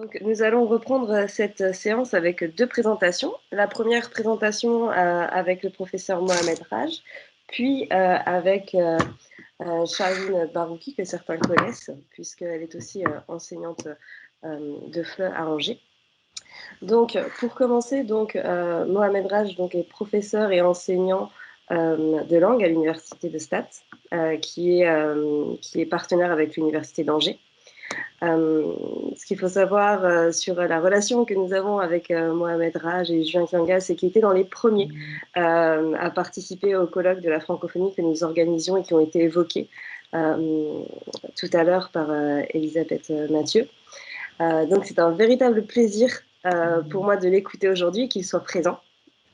Donc, nous allons reprendre cette séance avec deux présentations. La première présentation avec le professeur Mohamed Raj, puis avec Charline Barouki, que certains connaissent, puisqu'elle est aussi enseignante de FLE à Angers. Donc, pour commencer, Mohamed Raj est professeur et enseignant de langue à l'université de Stade, qui est partenaire avec l'université d'Angers. Ce qu'il faut savoir sur la relation que nous avons avec Mohamed Raj et Julien Kianga, c'est qu'il était dans les premiers à participer au colloque de la francophonie que nous organisions et qui ont été évoqués tout à l'heure par Elisabeth Mathieu. Donc c'est un véritable plaisir pour moi de l'écouter aujourd'hui, qu'il soit présent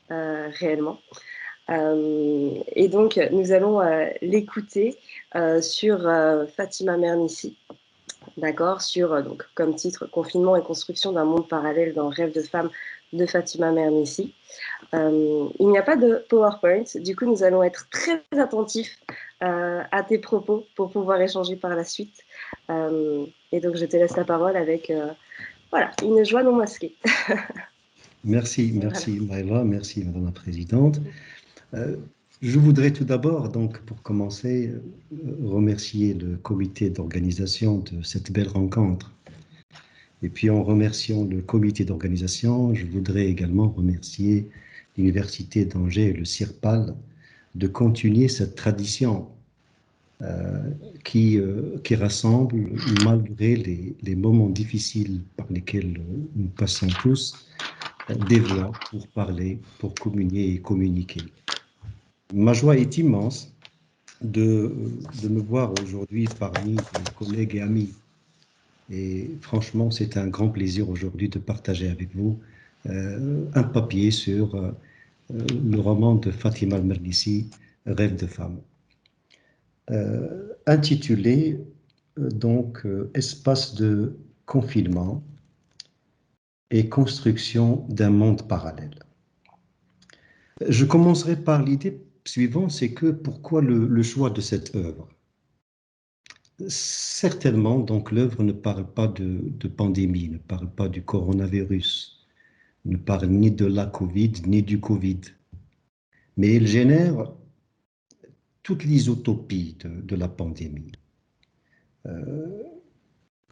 réellement. Et donc nous allons l'écouter sur Fatima Mernissi. D'accord, sur, comme titre, Confinement et construction d'un monde parallèle dans Rêve de femme de Fatima Mernissi. Il n'y a pas de PowerPoint, du coup nous allons être très attentifs à tes propos pour pouvoir échanger par la suite. Et donc je te laisse la parole avec une joie non masquée. Merci Maëva, merci Madame la Présidente. Je voudrais tout d'abord, pour commencer, remercier le comité d'organisation de cette belle rencontre. Et puis en remerciant le comité d'organisation, je voudrais également remercier l'Université d'Angers et le CIRPAL de continuer cette tradition qui rassemble, malgré les moments difficiles par lesquels nous passons tous, des voix pour parler, pour communier et communiquer. Ma joie est immense de me voir aujourd'hui parmi mes collègues et amis. Et franchement, c'est un grand plaisir aujourd'hui de partager avec vous un papier sur le roman de Fatima Mernissi, Rêve de femme, intitulé Espace de confinement et construction d'un monde parallèle. Je commencerai par l'idée suivante, c'est que pourquoi le choix de cette œuvre? Certainement, l'œuvre ne parle pas de pandémie, ne parle pas du coronavirus, ne parle ni de la Covid, ni du Covid. Mais elle génère toutes les utopies de la pandémie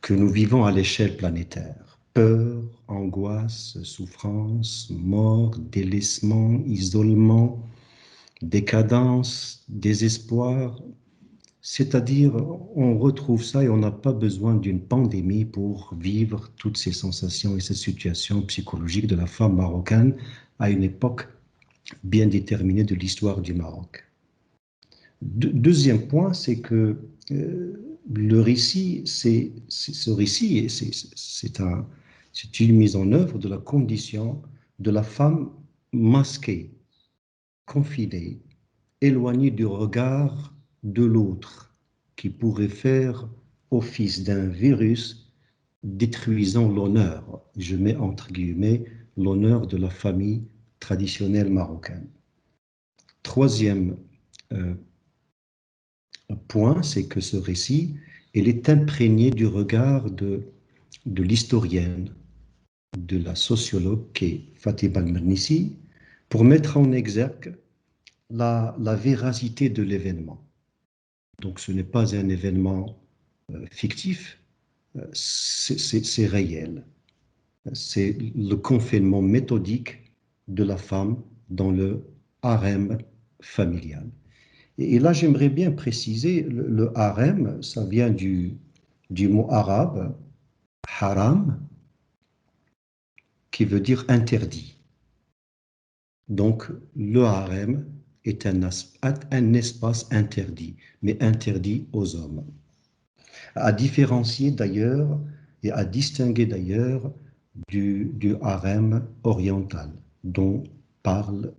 que nous vivons à l'échelle planétaire. Peur, angoisse, souffrance, mort, délaissement, isolement, décadence, désespoir. C'est-à-dire, on retrouve ça et on n'a pas besoin d'une pandémie pour vivre toutes ces sensations et ces situations psychologiques de la femme marocaine à une époque bien déterminée de l'histoire du Maroc. Deuxième point, c'est que le récit, c'est une mise en œuvre de la condition de la femme masquée, confinée, éloignée du regard de l'autre, qui pourrait faire office d'un virus détruisant l'honneur, je mets entre guillemets, l'honneur de la famille traditionnelle marocaine. Troisième point, c'est que ce récit, il est imprégné du regard de l'historienne, de la sociologue qui est Fatima Mernissi, pour mettre en exergue la véracité de l'événement. Donc ce n'est pas un événement fictif, c'est réel. C'est le confinement méthodique de la femme dans le harem familial. Et là, j'aimerais bien préciser, le harem, ça vient du mot arabe, haram, qui veut dire interdit. Donc, le harem est un espace interdit, mais interdit aux hommes. À différencier d'ailleurs et à distinguer d'ailleurs du harem oriental, dont parle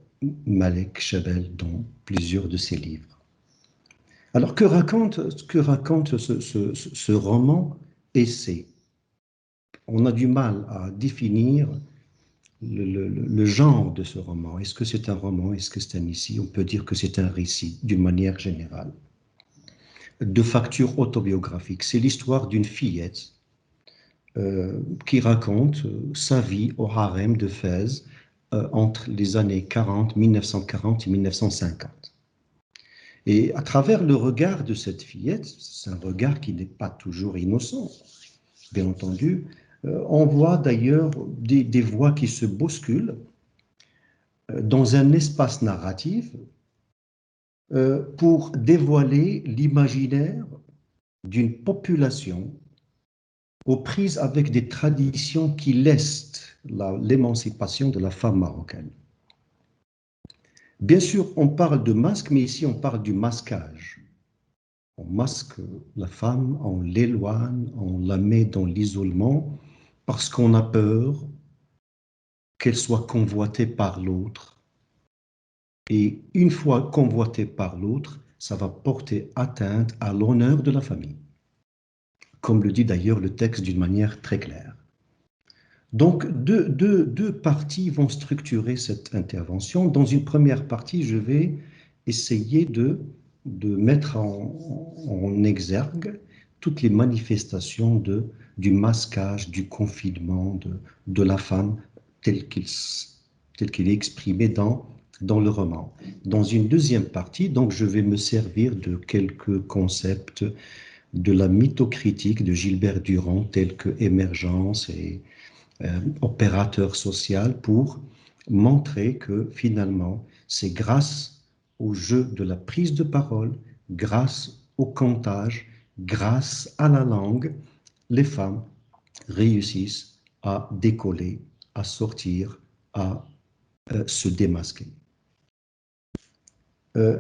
Malek Chabel dans plusieurs de ses livres. Alors, que raconte ce roman essai? On a du mal à définir le genre de ce roman. Est-ce que c'est un roman? Est-ce que c'est un récit? On peut dire que c'est un récit, d'une manière générale, de facture autobiographique. C'est l'histoire d'une fillette qui raconte sa vie au harem de Fès entre les années 1940 et 1950. Et à travers le regard de cette fillette, c'est un regard qui n'est pas toujours innocent, bien entendu, on voit d'ailleurs des voix qui se bousculent dans un espace narratif pour dévoiler l'imaginaire d'une population aux prises avec des traditions qui lestent l'émancipation de la femme marocaine. Bien sûr, on parle de masque, mais ici on parle du masquage. On masque la femme, on l'éloigne, on la met dans l'isolement parce qu'on a peur qu'elle soit convoitée par l'autre. Et une fois convoitée par l'autre, ça va porter atteinte à l'honneur de la famille, comme le dit d'ailleurs le texte d'une manière très claire. Donc, deux parties vont structurer cette intervention. Dans une première partie, je vais essayer de mettre en exergue toutes les manifestations du masquage, du confinement de la femme tel qu'il est exprimé dans le roman. Dans une deuxième partie, donc, je vais me servir de quelques concepts de la mythocritique de Gilbert Durand, tels que émergence et opérateur social, pour montrer que finalement, c'est grâce au jeu de la prise de parole, grâce au comptage, grâce à la langue, les femmes réussissent à décoller, à sortir, à se démasquer.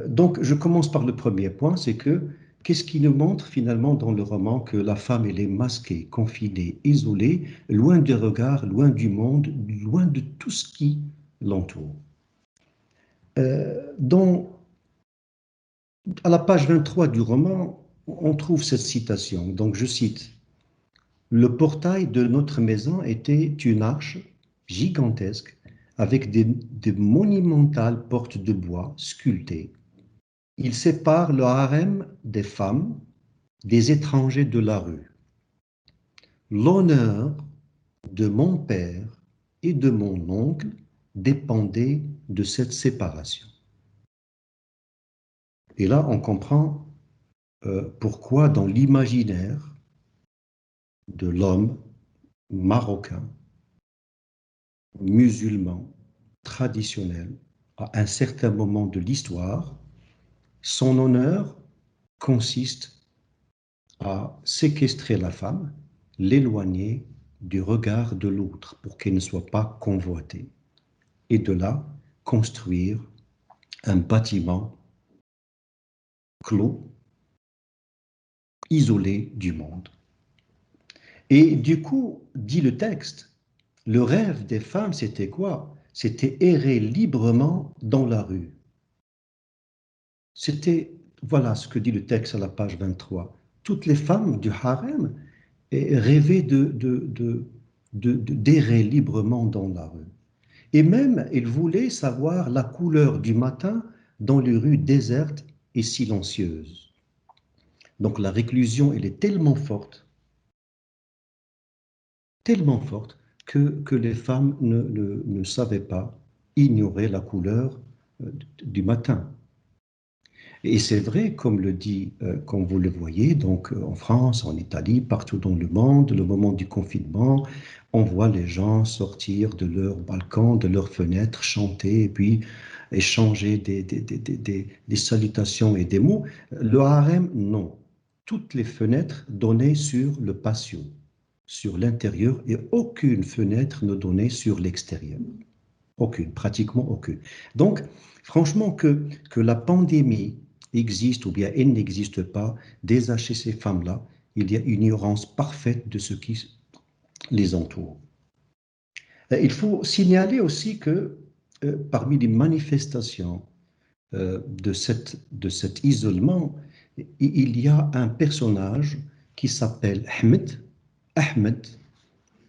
Donc, je commence par le premier point, c'est que qu'est-ce qui nous montre finalement dans le roman? Que la femme, elle est masquée, confinée, isolée, loin des regards, loin du monde, loin de tout ce qui l'entoure. À la page 23 du roman, on trouve cette citation. Donc, je cite: le portail de notre maison était une arche gigantesque avec des monumentales portes de bois sculptées. Il sépare le harem des femmes des étrangers de la rue. L'honneur de mon père et de mon oncle dépendait de cette séparation. Et là, on comprend pourquoi dans l'imaginaire de l'homme marocain, musulman, traditionnel, à un certain moment de l'histoire, son honneur consiste à séquestrer la femme, l'éloigner du regard de l'autre pour qu'elle ne soit pas convoitée. Et de là, construire un bâtiment clos, isolé du monde. Et du coup, dit le texte, le rêve des femmes, c'était quoi? C'était errer librement dans la rue. C'était, voilà ce que dit le texte à la page 23. Toutes les femmes du harem rêvaient d'errer librement dans la rue. Et même, elles voulaient savoir la couleur du matin dans les rues désertes et silencieuses. Donc la réclusion, elle est tellement forte que les femmes ne savaient pas ignorer la couleur du matin. Et c'est vrai, comme le dit, comme vous le voyez, donc en France, en Italie, partout dans le monde, le moment du confinement, on voit les gens sortir de leur balcon, de leurs fenêtres, chanter et puis échanger des salutations et des mots. Le harem, non. Toutes les fenêtres donnaient sur le patio, sur l'intérieur, et aucune fenêtre ne donnait sur l'extérieur. Aucune, pratiquement aucune. Donc, franchement, que la pandémie existe ou bien elle n'existe pas, déjà chez ces femmes-là, il y a une ignorance parfaite de ce qui les entoure. Il faut signaler aussi que parmi les manifestations de cet isolement, il y a un personnage qui s'appelle Ahmed.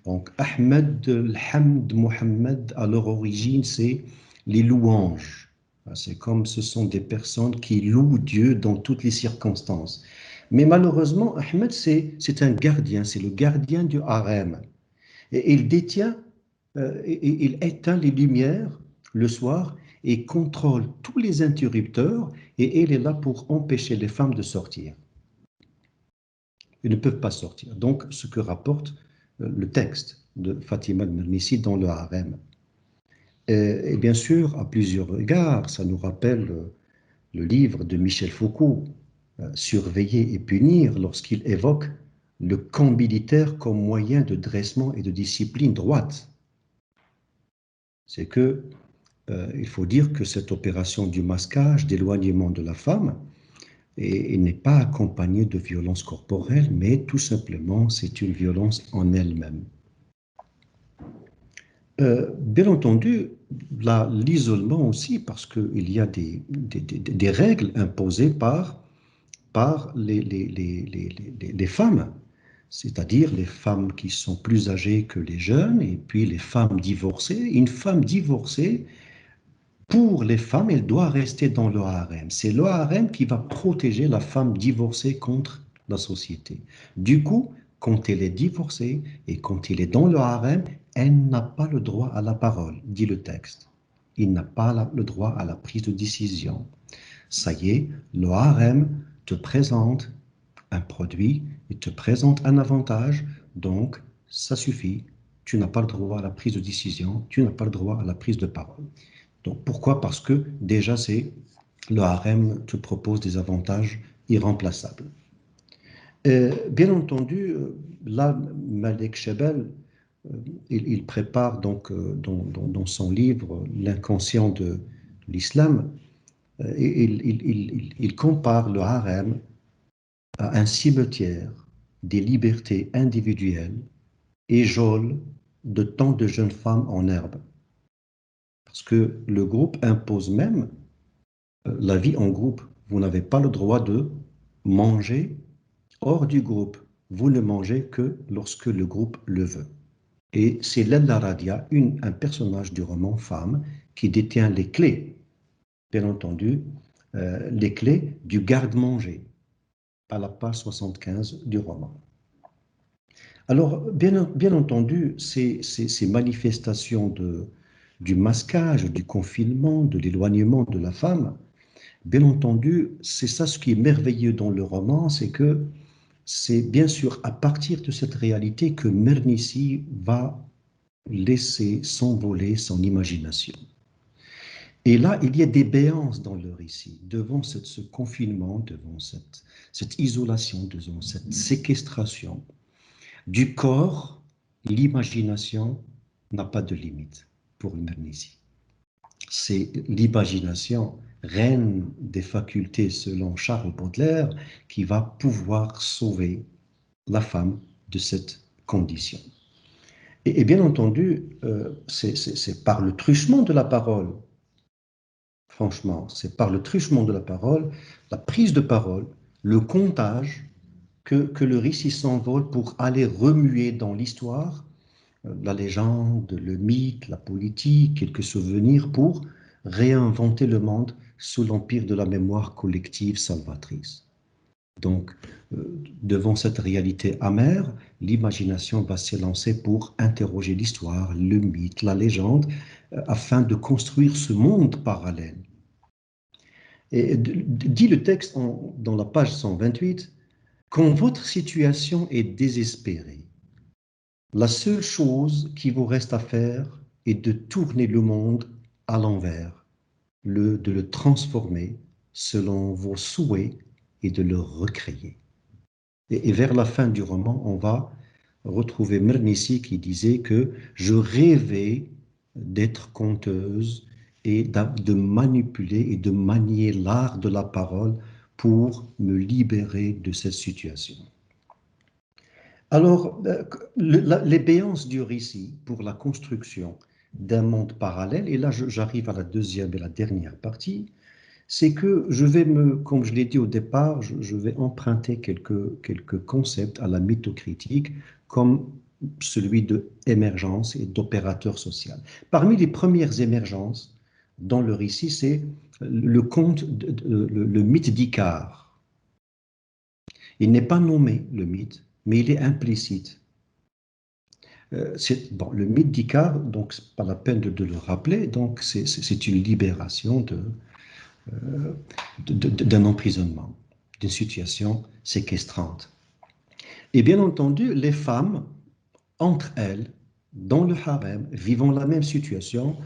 Donc Ahmed, Hamd, Mohammed, à leur origine, c'est les louanges. C'est comme ce sont des personnes qui louent Dieu dans toutes les circonstances. Mais malheureusement, Ahmed, c'est un gardien, c'est le gardien du harem. Et il détient, il éteint les lumières le soir et contrôle tous les interrupteurs et il est là pour empêcher les femmes de sortir. Ils ne peuvent pas sortir. Donc, ce que rapporte le texte de Fatima al-Mernissi dans le harem. Et bien sûr, à plusieurs regards, ça nous rappelle le livre de Michel Foucault, Surveiller et punir, lorsqu'il évoque le camp militaire comme moyen de dressement et de discipline droite. C'est que il faut dire que cette opération du masquage, d'éloignement de la femme, n'est pas accompagnée de violence corporelle, mais tout simplement, c'est une violence en elle-même. Bien entendu, l'isolement aussi, parce qu'il y a des règles imposées par les femmes, c'est-à-dire les femmes qui sont plus âgées que les jeunes, et puis les femmes divorcées. Une femme divorcée, pour les femmes, elle doit rester dans le harem. C'est le harem qui va protéger la femme divorcée contre la société. Du coup, quand elle est divorcée et quand elle est dans le harem, elle n'a pas le droit à la parole, dit le texte. Il n'a pas le droit à la prise de décision. Ça y est, le harem te présente un produit, il te présente un avantage, donc ça suffit. Tu n'as pas le droit à la prise de décision, tu n'as pas le droit à la prise de parole. Donc pourquoi? Parce que déjà, le harem te propose des avantages irremplaçables. Bien entendu, là, Malek Chebel, il prépare donc dans son livre L'inconscient de l'islam, il compare le harem à un cimetière des libertés individuelles et geôle de tant de jeunes femmes en herbe. Parce que le groupe impose même la vie en groupe. Vous n'avez pas le droit de manger hors du groupe. Vous ne mangez que lorsque le groupe le veut. Et c'est Lella Radia, un personnage du roman Femme, qui détient les clés, bien entendu, les clés du garde-manger, à la page 75 du roman. Alors, bien entendu, ces manifestations du masquage, du confinement, de l'éloignement de la femme, bien entendu, c'est ça ce qui est merveilleux dans le roman, c'est que c'est bien sûr à partir de cette réalité que Mernissi va laisser s'envoler son imagination. Et là, il y a des béances dans le récit, devant ce confinement, devant cette isolation, devant cette séquestration du corps. L'imagination n'a pas de limite pour Mernissi. C'est l'imagination, reine des facultés selon Charles Baudelaire, qui va pouvoir sauver la femme de cette condition. Et bien entendu, c'est par le truchement de la parole, franchement, c'est par le truchement de la parole, la prise de parole, le comptage, que le récit s'envole pour aller remuer dans l'histoire la légende, le mythe, la politique, quelques souvenirs pour réinventer le monde sous l'empire de la mémoire collective salvatrice. Donc, devant cette réalité amère, l'imagination va s'élancer pour interroger l'histoire, le mythe, la légende, afin de construire ce monde parallèle. Et dit le texte dans la page 128, « Quand votre situation est désespérée, la seule chose qui vous reste à faire est de tourner le monde à l'envers, de le transformer selon vos souhaits et de le recréer. » Et vers la fin du roman, on va retrouver Mernissi qui disait que je rêvais d'être conteuse et de manipuler et de manier l'art de la parole pour me libérer de cette situation. Alors, les béances du récit pour la construction d'un monde parallèle, et là j'arrive à la deuxième et la dernière partie, c'est que je vais comme je l'ai dit au départ, je vais emprunter quelques concepts à la mythocritique, comme celui de émergence et d'opérateur social. Parmi les premières émergences dans le récit, c'est le mythe d'Icare. Il n'est pas nommé, le mythe, mais il est implicite. Bon, le mythe d'Icare, donc c'est pas la peine de le rappeler, donc c'est une libération d'un emprisonnement, d'une situation séquestrante. Et bien entendu, les femmes, entre elles, dans le harem, vivant la même situation,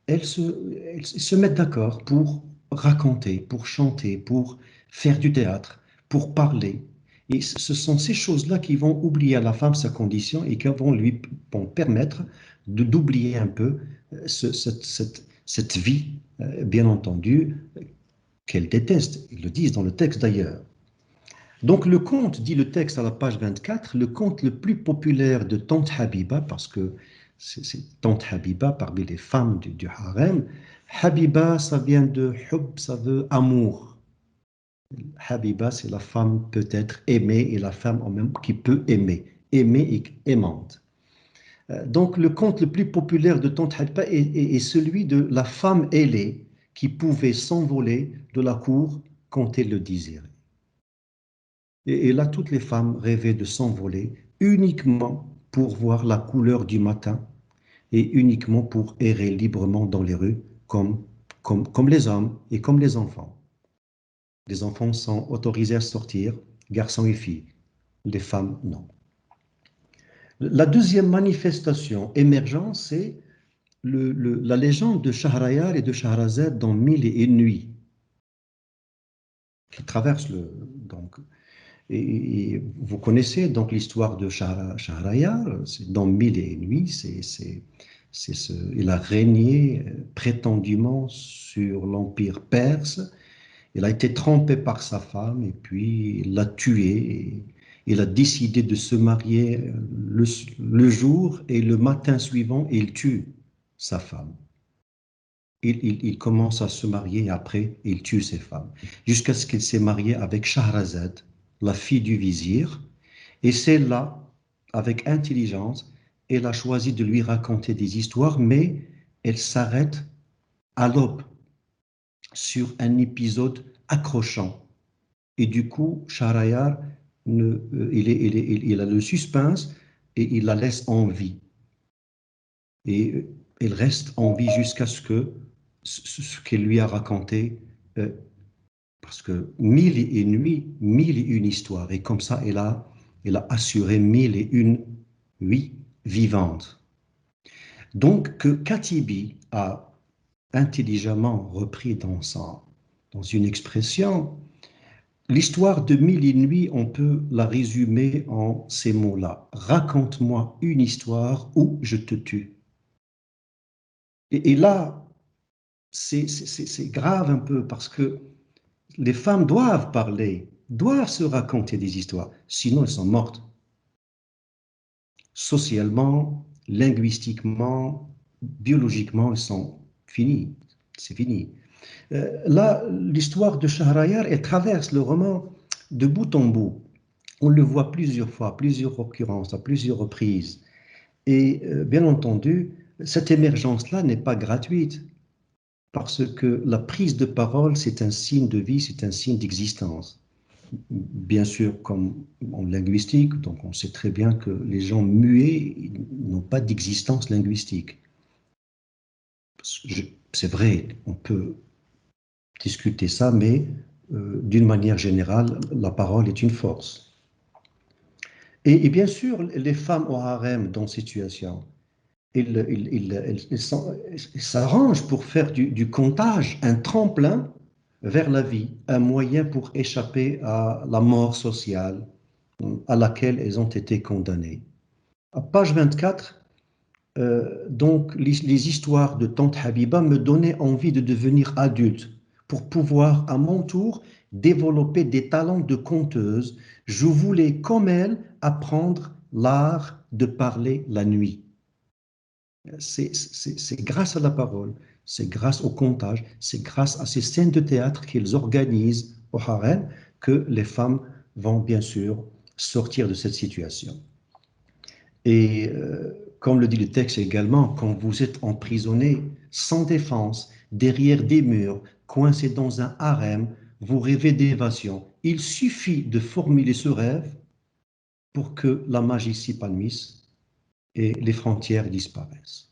elles se mettent d'accord pour raconter, pour chanter, pour faire du théâtre, pour parler. Et ce sont ces choses-là qui vont oublier à la femme sa condition et qui vont lui permettre d'oublier un peu cette vie, bien entendu, qu'elle déteste. Ils le disent dans le texte d'ailleurs. Donc le conte, dit le texte à la page 24, le conte le plus populaire de Tante Habiba, parce que c'est Tante Habiba parmi les femmes du harem. Habiba, ça vient de hub, ça veut amour. Habiba, c'est la femme peut-être aimée et la femme en même qui peut aimer. Aimer et aimante. Donc le conte le plus populaire de Tante Habiba est celui de la femme ailée qui pouvait s'envoler de la cour quand elle le désirait. Et là, toutes les femmes rêvaient de s'envoler uniquement pour voir la couleur du matin et uniquement pour errer librement dans les rues comme les hommes et comme les enfants. Les enfants sont autorisés à sortir, garçons et filles. Les femmes, non. La deuxième manifestation émergente, c'est la légende de Shahrayar et de Shahrazad dans Mille et une nuits, qui traverse donc, et vous connaissez donc l'histoire de Shahrayar, dans Mille et une nuits, il a régné prétendument sur l'empire perse. Il a été trompé par sa femme et puis il l'a tué. Et il a décidé de se marier le jour et le matin suivant, il tue sa femme. Il commence à se marier et après, il tue ses femmes. Jusqu'à ce qu'il s'est marié avec Shahrazad, la fille du vizir. Et c'est là, avec intelligence, elle a choisi de lui raconter des histoires, mais elle s'arrête à l'aube sur un épisode accrochant. Et du coup, Shahrayar, il a le suspense et il la laisse en vie. Et elle reste en vie jusqu'à ce que ce qu'elle lui a raconté, parce que mille et une nuits, mille et une histoires, et comme ça, elle a assuré mille et une nuits vivantes. Donc, que Katibi a intelligemment repris dans une expression, l'histoire de Mille et une nuits, on peut la résumer en ces mots-là. Raconte-moi une histoire où je te tue. Et là, c'est grave un peu parce que les femmes doivent parler, doivent se raconter des histoires, sinon elles sont mortes. Socialement, linguistiquement, biologiquement, elles sont finies. C'est fini. Là, l'histoire de Shahrayar, elle traverse le roman de bout en bout. On le voit plusieurs fois, plusieurs occurrences, à plusieurs reprises. Et bien entendu, cette émergence-là n'est pas gratuite, parce que la prise de parole, c'est un signe de vie, c'est un signe d'existence. Bien sûr, comme en linguistique, donc on sait très bien que les gens muets n'ont pas d'existence linguistique. C'est vrai, on peut discuter ça, mais d'une manière générale, la parole est une force. Et bien sûr, les femmes au harem dans cette situation, elles s'arrangent pour faire du comptage un tremplin vers la vie, un moyen pour échapper à la mort sociale à laquelle elles ont été condamnées. À page 24, donc les histoires de Tante Habiba me donnaient envie de devenir adulte pour pouvoir à mon tour développer des talents de conteuse. Je voulais comme elle apprendre l'art de parler la nuit. C'est grâce à la parole, c'est grâce au contage, c'est grâce à ces scènes de théâtre qu'ils organisent au harem que les femmes vont bien sûr sortir de cette situation. Et comme le dit le texte également, quand vous êtes emprisonné sans défense, derrière des murs, coincé dans un harem, vous rêvez d'évasion. Il suffit de formuler ce rêve pour que la magie s'épanouisse et les frontières disparaissent.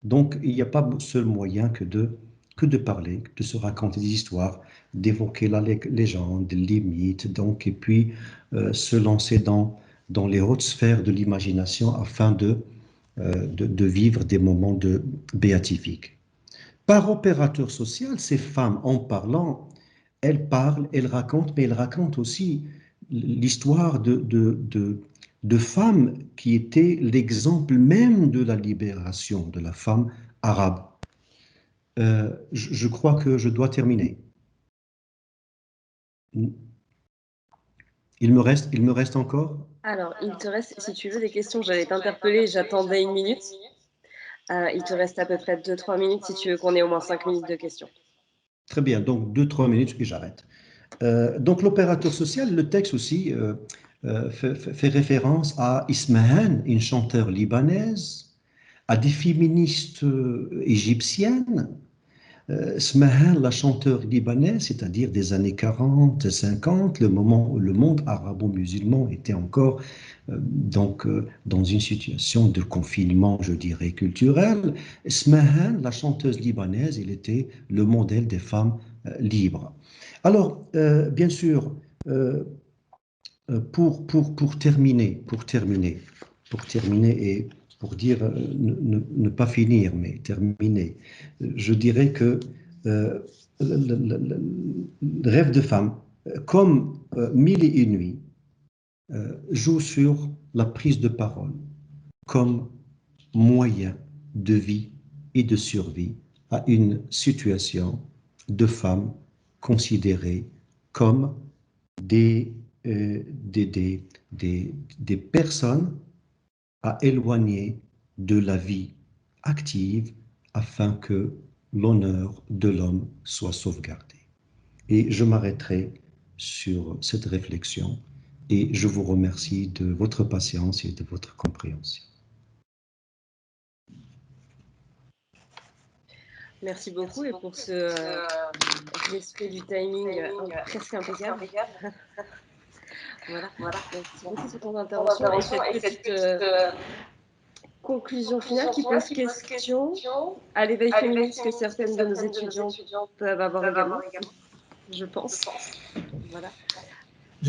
Donc, il n'y a pas seul moyen que de parler, de se raconter des histoires, d'évoquer la légende, les mythes, donc, et puis se lancer dans les hautes sphères de l'imagination afin de vivre des moments de béatifique. Par opérateur social, ces femmes, en parlant, elles parlent, elles racontent, mais elles racontent aussi l'histoire de femmes qui étaient l'exemple même de la libération de la femme arabe. Je crois que je dois terminer. Il me reste encore. Alors, il te reste, si tu veux, des questions. J'allais t'interpeller, j'attendais une minute. Il te reste à peu près 2-3 minutes si tu veux qu'on ait au moins 5 minutes de questions. Très bien, donc 2-3 minutes et j'arrête. Donc l'opérateur social, le texte aussi fait référence à Ismahan, une chanteuse libanaise, à des féministes égyptiennes. Smahan, la chanteuse libanaise, c'est-à-dire des années 40, 50, le moment où le monde arabo-musulman était encore dans une situation de confinement, je dirais, culturel. Smahan, la chanteuse libanaise, elle était le modèle des femmes libres. Alors, bien sûr, pour terminer et pour dire ne pas finir, mais terminer, je dirais que le rêve de femme, comme Mille et une nuits, joue sur la prise de parole comme moyen de vie et de survie à une situation de femmes considérées comme des, des personnes à éloigner de la vie active afin que l'honneur de l'homme soit sauvegardé. Et je m'arrêterai sur cette réflexion et je vous remercie de votre patience et de votre compréhension. Merci beaucoup et pour ce respect du timing presque impeccable. Voilà. Merci beaucoup pour ton intervention et cette petite conclusion finale qui pose question à l'éveil féministe que certaines de nos étudiantes peuvent avoir également, je pense. Voilà.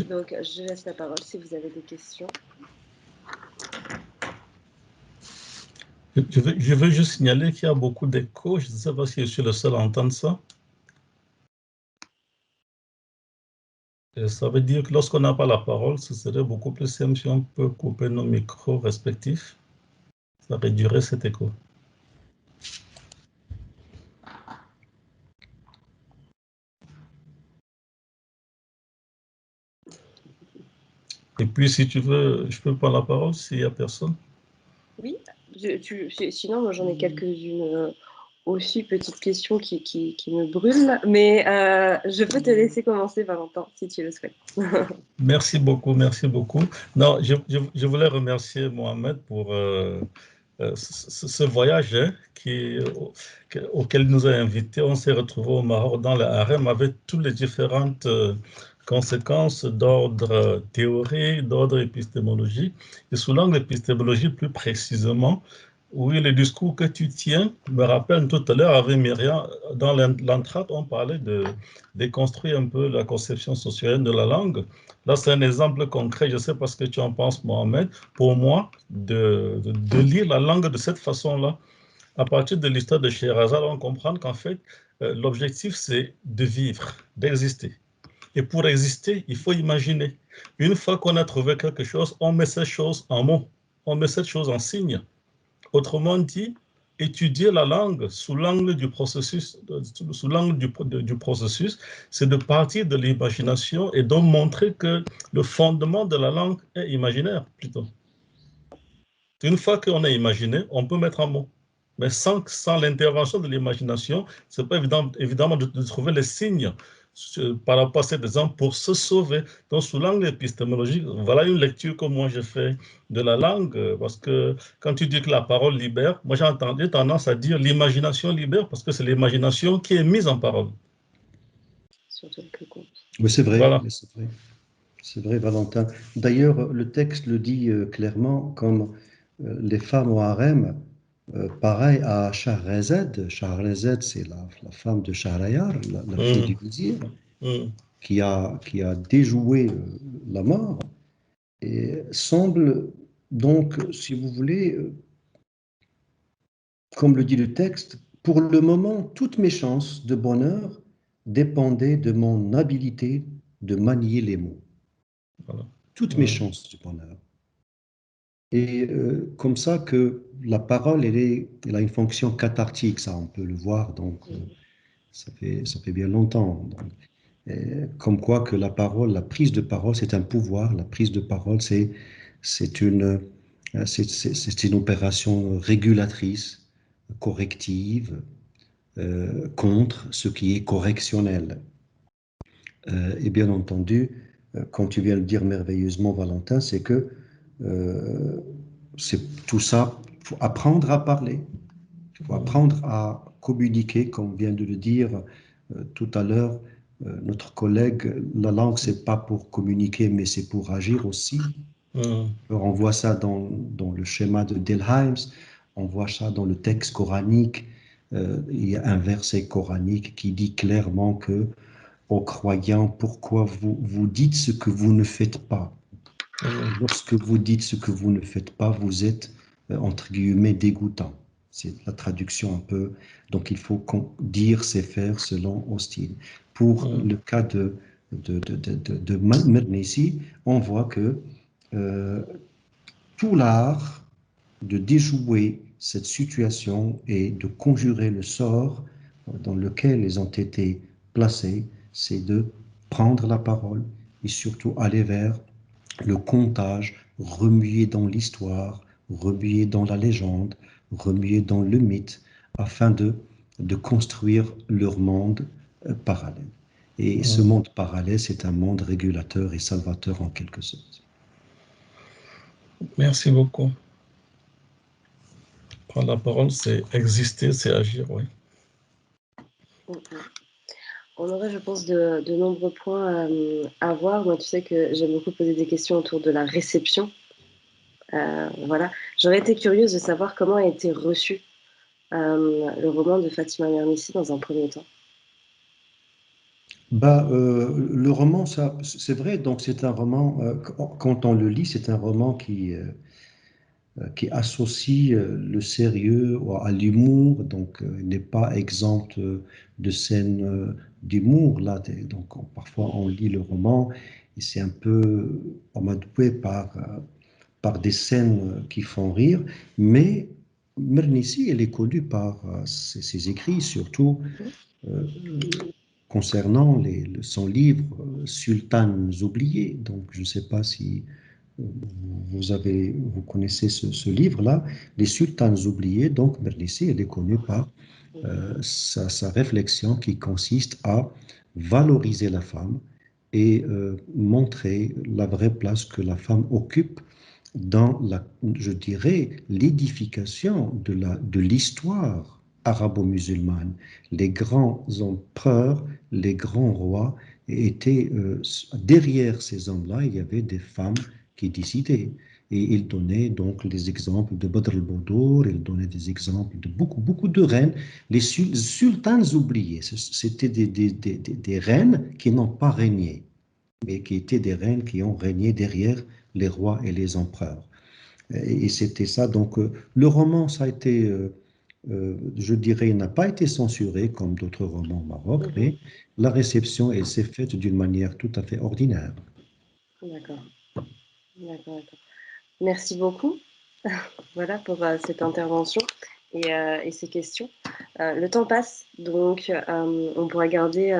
Donc, je laisse la parole si vous avez des questions. Je veux juste signaler qu'il y a beaucoup d'écho. Je ne sais pas si je suis le seul à entendre ça. Et ça veut dire que lorsqu'on n'a pas la parole, ce serait beaucoup plus simple si on peut couper nos micros respectifs. Ça réduirait cet écho. Et puis, si tu veux, je peux prendre la parole s'il n'y a personne. Oui, sinon, moi, j'en ai quelques-unes aussi, petites questions qui me brûlent, mais je peux te laisser commencer, Valentin, si tu le souhaites. Merci beaucoup, merci beaucoup. Non, je voulais remercier Mohamed pour ce voyage auquel il nous a invités. On s'est retrouvés au Maroc dans le harem avec toutes les différentes conséquences d'ordre théorique, d'ordre épistémologique. Et sous l'angle épistémologique plus précisément, oui, le discours que tu tiens me rappelle tout à l'heure avec Myriam, dans l'entrade, on parlait de déconstruire un peu la conception sociale de la langue. Là, c'est un exemple concret, je ne sais pas ce que tu en penses, Mohamed, pour moi, de lire la langue de cette façon-là. À partir de l'histoire de Scheherazade, on comprend qu'en fait, l'objectif, c'est de vivre, d'exister. Et pour exister, il faut imaginer. Une fois qu'on a trouvé quelque chose, on met cette chose en mots, on met cette chose en signe. Autrement dit, étudier la langue sous l'angle du processus, c'est de partir de l'imagination et donc montrer que le fondement de la langue est imaginaire plutôt. Une fois qu'on a imaginé, on peut mettre un mot. Mais sans l'intervention de l'imagination, ce n'est pas évidemment de trouver les signes par rapport à cet exemple pour se sauver. Donc, sous l'angle épistémologique, voilà une lecture que moi je fais de la langue, parce que quand tu dis que la parole libère, moi j'ai tendance à dire l'imagination libère, parce que c'est l'imagination qui est mise en parole. surtout avec le conte. Oui, c'est vrai, Voilà. c'est vrai. C'est vrai, Valentin. D'ailleurs, le texte le dit clairement comme les femmes au harem, pareil à Shahrazad. Shahrazad, c'est la femme de Shahrayar, la fille du Mm, vizir, mm, qui a déjoué la mort et semble donc, si vous voulez, comme le dit le texte, pour le moment, toutes mes chances de bonheur dépendaient de mon habileté de manier les mots. voilà. Toutes mes Mm, chances de bonheur. Et comme ça que la parole, elle a une fonction cathartique, ça on peut le voir, donc ça fait bien longtemps. Donc, comme quoi que la parole, la prise de parole, c'est un pouvoir, la prise de parole, c'est une, c'est une opération régulatrice, corrective, contre ce qui est correctionnel. Et bien entendu, comme tu viens de le dire merveilleusement, Valentin, c'est que euh, c'est tout ça, il faut apprendre à parler, il faut mm, apprendre à communiquer, comme vient de le dire tout à l'heure notre collègue. La langue, c'est pas pour communiquer, mais c'est pour agir aussi. mm, Alors, on voit ça dans le schéma de Delheims, on voit ça dans le texte coranique. Il y a un verset coranique qui dit clairement que aux croyants, pourquoi vous dites ce que vous ne faites pas. mm, Lorsque vous dites ce que vous ne faites pas, vous êtes, entre guillemets, dégoûtant. C'est la traduction un peu. Donc, il faut dire, c'est faire selon Austin. Pour mm, le cas de Mernissi, on voit que euh, tout l'art de déjouer cette situation et de conjurer le sort dans lequel ils ont été placés, c'est de prendre la parole et surtout aller vers le contage, remuer dans l'histoire, remuer dans la légende, remuer dans le mythe, afin de construire leur monde parallèle. Et ce mm. monde parallèle, c'est un monde régulateur et salvateur en quelque sorte. Merci beaucoup. Prendre la parole, c'est exister, c'est agir, oui. On aurait, je pense, de nombreux points à voir. Moi, tu sais que j'aime beaucoup poser des questions autour de la réception. Voilà. J'aurais été curieuse de savoir comment a été reçu le roman de Fatima Mernissi dans un premier temps. Bah, le roman, ça, c'est vrai, donc c'est un roman, quand on le lit, c'est un roman qui associe le sérieux à l'humour, donc il n'est pas exempt de scènes d'humour. Là, donc parfois on lit le roman et c'est un peu amadoué par des scènes qui font rire, mais Mernissi, elle est connue par ses écrits, surtout euh, concernant son livre Sultanes oubliés. Donc je ne sais pas si vous connaissez ce livre-là, Les Sultanes oubliés. Donc, Mernissi, elle est connue par sa réflexion qui consiste à valoriser la femme et montrer la vraie place que la femme occupe dans je dirais, l'édification de l'histoire arabo-musulmane. Les grands empereurs, les grands rois étaient derrière ces hommes-là, il y avait des femmes qui décidaient. Et il donnait donc les exemples de Badr al-Boudour, il donnait des exemples de beaucoup, beaucoup de reines. Les sultanes oubliées, c'était des reines qui n'ont pas régné, mais qui étaient des reines qui ont régné derrière les rois et les empereurs. Et c'était ça. Donc, le roman, ça a été, je dirais, n'a pas été censuré comme d'autres romans au Maroc, mais la réception, elle s'est faite d'une manière tout à fait ordinaire. D'accord, d'accord. Merci beaucoup. Voilà pour cette intervention et ces questions. Le temps passe, donc on pourra garder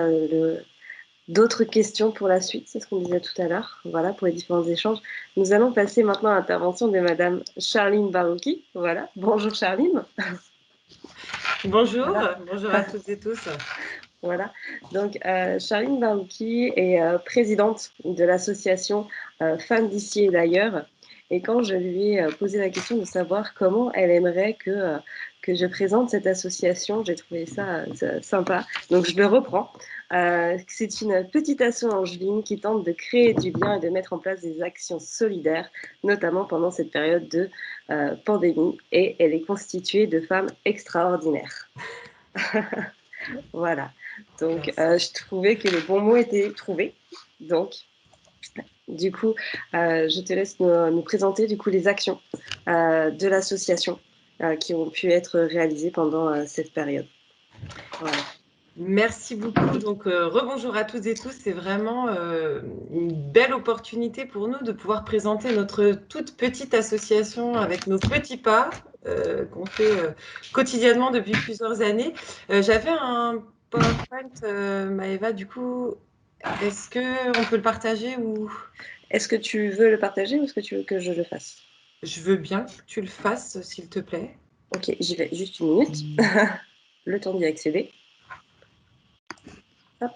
d'autres questions pour la suite, c'est ce qu'on disait tout à l'heure, voilà, pour les différents échanges. Nous allons passer maintenant à l'intervention de Madame Charline Barouki. Voilà, bonjour Charline. Bonjour, Voilà. bonjour à toutes et tous. Voilà, donc Charline Barouki est présidente de l'association Femmes d'ici et d'ailleurs. Et quand je lui ai posé la question de savoir comment elle aimerait que je présente cette association, j'ai trouvé ça sympa. Donc, je le reprends. C'est une petite asso angevine qui tente de créer du lien et de mettre en place des actions solidaires, notamment pendant cette période de pandémie. Et elle est constituée de femmes extraordinaires. Voilà. Donc, je trouvais que les bons mots étaient trouvés. Donc, du coup, je te laisse nous présenter du coup les actions de l'association qui ont pu être réalisées pendant cette période. Voilà. Merci beaucoup. Donc, rebonjour à toutes et tous. C'est vraiment une belle opportunité pour nous de pouvoir présenter notre toute petite association avec nos petits pas qu'on fait quotidiennement depuis plusieurs années. J'avais un PowerPoint, Maëva, du coup, est-ce qu'on peut le partager ou... Est-ce que tu veux le partager ou est-ce que tu veux que je le fasse? Je veux bien que tu le fasses, s'il te plaît. Ok, j'y vais juste une minute. Le temps d'y accéder. Hop.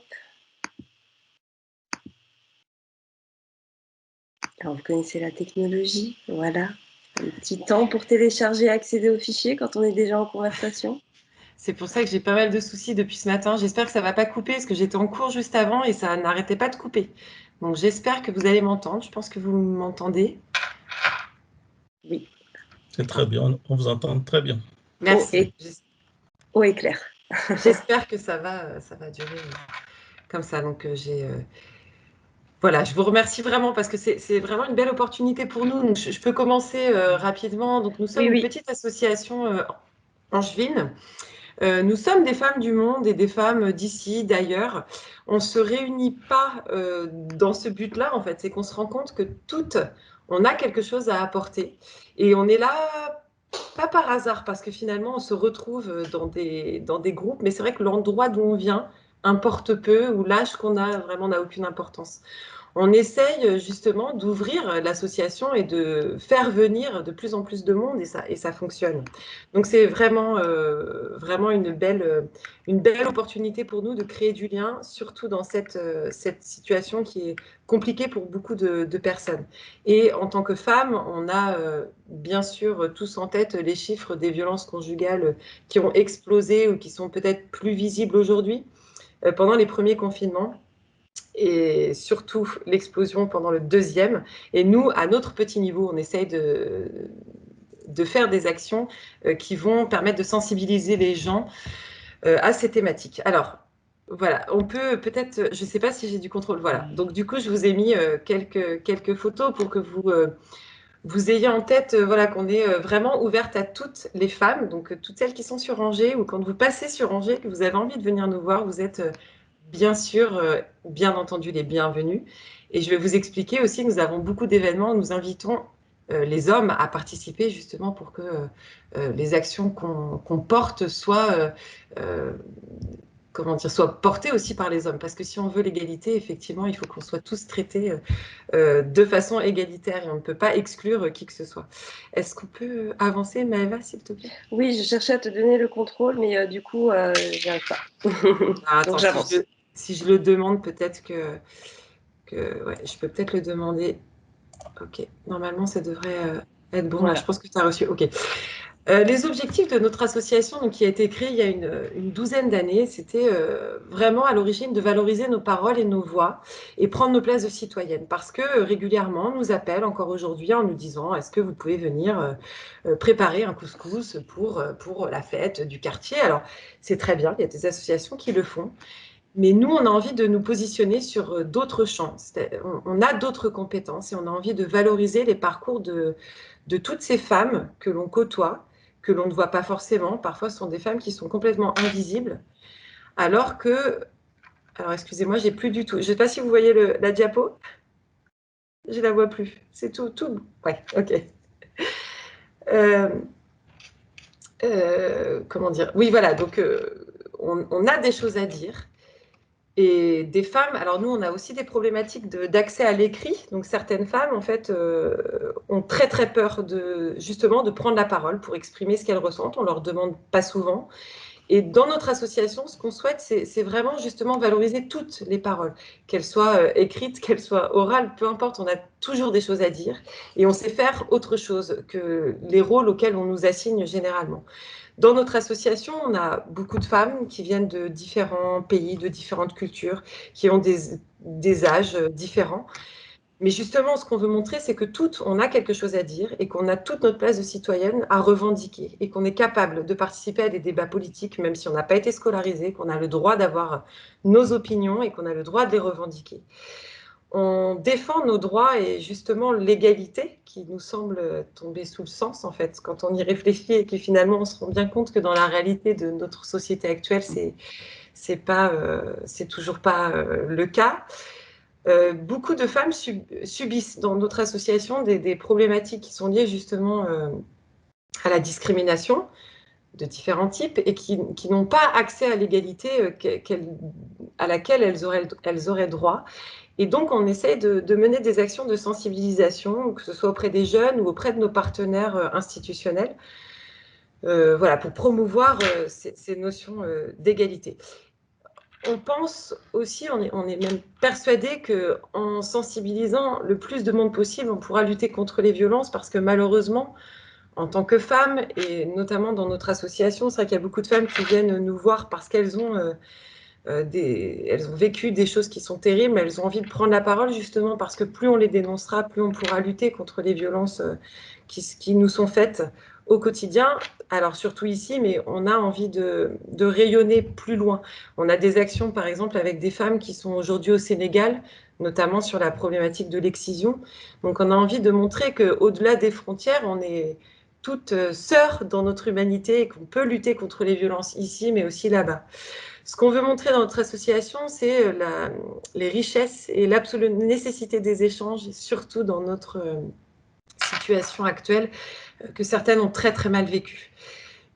Alors, vous connaissez la technologie, voilà. Un petit temps pour télécharger et accéder au fichier quand on est déjà en conversation. C'est pour ça que j'ai pas mal de soucis depuis ce matin. J'espère que ça ne va pas couper parce que j'étais en cours juste avant et ça n'arrêtait pas de couper. Donc j'espère que vous allez m'entendre. Je pense que vous m'entendez. Oui. C'est très bien, on vous entend très bien. Merci. Haut et clair. J'espère que ça va durer comme ça. Donc voilà, je vous remercie vraiment parce que c'est vraiment une belle opportunité pour nous. Donc, je peux commencer rapidement. Donc nous sommes une petite association angevine. Nous sommes des femmes du monde et des femmes d'ici, d'ailleurs. On ne se réunit pas dans ce but-là, en fait. C'est qu'on se rend compte que toutes, on a quelque chose à apporter. Et on est là, pas par hasard, parce que finalement, on se retrouve dans des groupes. Mais c'est vrai que l'endroit d'où on vient importe peu, ou l'âge qu'on a vraiment n'a aucune importance. On essaye justement d'ouvrir l'association et de faire venir de plus en plus de monde et ça fonctionne. Donc c'est vraiment, vraiment une belle opportunité pour nous de créer du lien, surtout dans cette situation qui est compliquée pour beaucoup de personnes. Et en tant que femme, on a bien sûr tous en tête les chiffres des violences conjugales qui ont explosé ou qui sont peut-être plus visibles aujourd'hui pendant les premiers confinements. Et surtout l'explosion pendant le deuxième. Et nous, à notre petit niveau, on essaye de faire des actions qui vont permettre de sensibiliser les gens à ces thématiques. Alors, voilà, on peut peut-être, je ne sais pas si j'ai du contrôle, voilà. Donc du coup, je vous ai mis quelques photos pour que vous ayez en tête voilà, qu'on est vraiment ouverte à toutes les femmes, donc toutes celles qui sont sur Angers, ou quand vous passez sur Angers, que vous avez envie de venir nous voir, vous êtes bien sûr, bien entendu, les bienvenus. Et je vais vous expliquer aussi que nous avons beaucoup d'événements. Nous invitons les hommes à participer justement pour que les actions qu'on porte soient, comment dire, soient portées aussi par les hommes. Parce que si on veut l'égalité, effectivement, il faut qu'on soit tous traités de façon égalitaire et on ne peut pas exclure qui que ce soit. Est-ce qu'on peut avancer, Maëva, s'il te plaît? Oui, je cherchais à te donner le contrôle, mais du coup, j'y arrive pas. Attends, donc j'avance. Si je le demande, peut-être que ouais, je peux peut-être le demander. Ok, normalement, ça devrait être bon. Voilà. Là, je pense que tu as reçu. Ok. Les objectifs de notre association, donc, qui a été créée il y a une douzaine d'années, c'était vraiment à l'origine de valoriser nos paroles et nos voix et prendre nos places de citoyennes. Parce que régulièrement, on nous appelle encore aujourd'hui en nous disant « Est-ce que vous pouvez venir préparer un couscous pour la fête du quartier ?» Alors, c'est très bien, il y a des associations qui le font. Mais nous, on a envie de nous positionner sur d'autres champs. On a d'autres compétences et on a envie de valoriser les parcours de toutes ces femmes que l'on côtoie, que l'on ne voit pas forcément. Parfois, ce sont des femmes qui sont complètement invisibles. Alors que... Alors, excusez-moi, j'ai plus du tout... Je ne sais pas si vous voyez la diapo. Je la vois plus. C'est tout... Ouais, ok. Comment dire? Oui, voilà. Donc, on a des choses à dire. Et des femmes, alors nous, on a aussi des problématiques d'accès à l'écrit. Donc, certaines femmes, en fait, ont très, très peur justement de prendre la parole pour exprimer ce qu'elles ressentent. On leur demande pas souvent. Et dans notre association, ce qu'on souhaite, c'est vraiment justement valoriser toutes les paroles, qu'elles soient écrites, qu'elles soient orales, peu importe, on a toujours des choses à dire et on sait faire autre chose que les rôles auxquels on nous assigne généralement. Dans notre association, on a beaucoup de femmes qui viennent de différents pays, de différentes cultures, qui ont des âges différents. Mais justement, ce qu'on veut montrer, c'est que toutes, on a quelque chose à dire et qu'on a toute notre place de citoyenne à revendiquer et qu'on est capable de participer à des débats politiques, même si on n'a pas été scolarisé, qu'on a le droit d'avoir nos opinions et qu'on a le droit de les revendiquer. On défend nos droits et justement l'égalité qui nous semble tomber sous le sens, en fait, quand on y réfléchit et que finalement on se rend bien compte que dans la réalité de notre société actuelle, c'est toujours pas le cas. Beaucoup de femmes subissent dans notre association des problématiques qui sont liées justement à la discrimination de différents types et qui n'ont pas accès à l'égalité à laquelle elles auraient droit. Et donc, on essaye de mener des actions de sensibilisation, que ce soit auprès des jeunes ou auprès de nos partenaires institutionnels, voilà, pour promouvoir ces notions d'égalité. On pense aussi, on est même persuadé qu'en sensibilisant le plus de monde possible, on pourra lutter contre les violences parce que malheureusement, en tant que femmes, et notamment dans notre association, c'est vrai qu'il y a beaucoup de femmes qui viennent nous voir parce qu'elles ont, elles ont vécu des choses qui sont terribles, mais elles ont envie de prendre la parole justement parce que plus on les dénoncera, plus on pourra lutter contre les violences qui nous sont faites au quotidien, alors surtout ici, mais on a envie de rayonner plus loin. On a des actions, par exemple, avec des femmes qui sont aujourd'hui au Sénégal, notamment sur la problématique de l'excision. Donc on a envie de montrer qu'au-delà des frontières, on est toutes sœurs dans notre humanité et qu'on peut lutter contre les violences ici, mais aussi là-bas. Ce qu'on veut montrer dans notre association, c'est les richesses et l'absolue nécessité des échanges, surtout dans notre situation actuelle, que certaines ont très très mal vécu.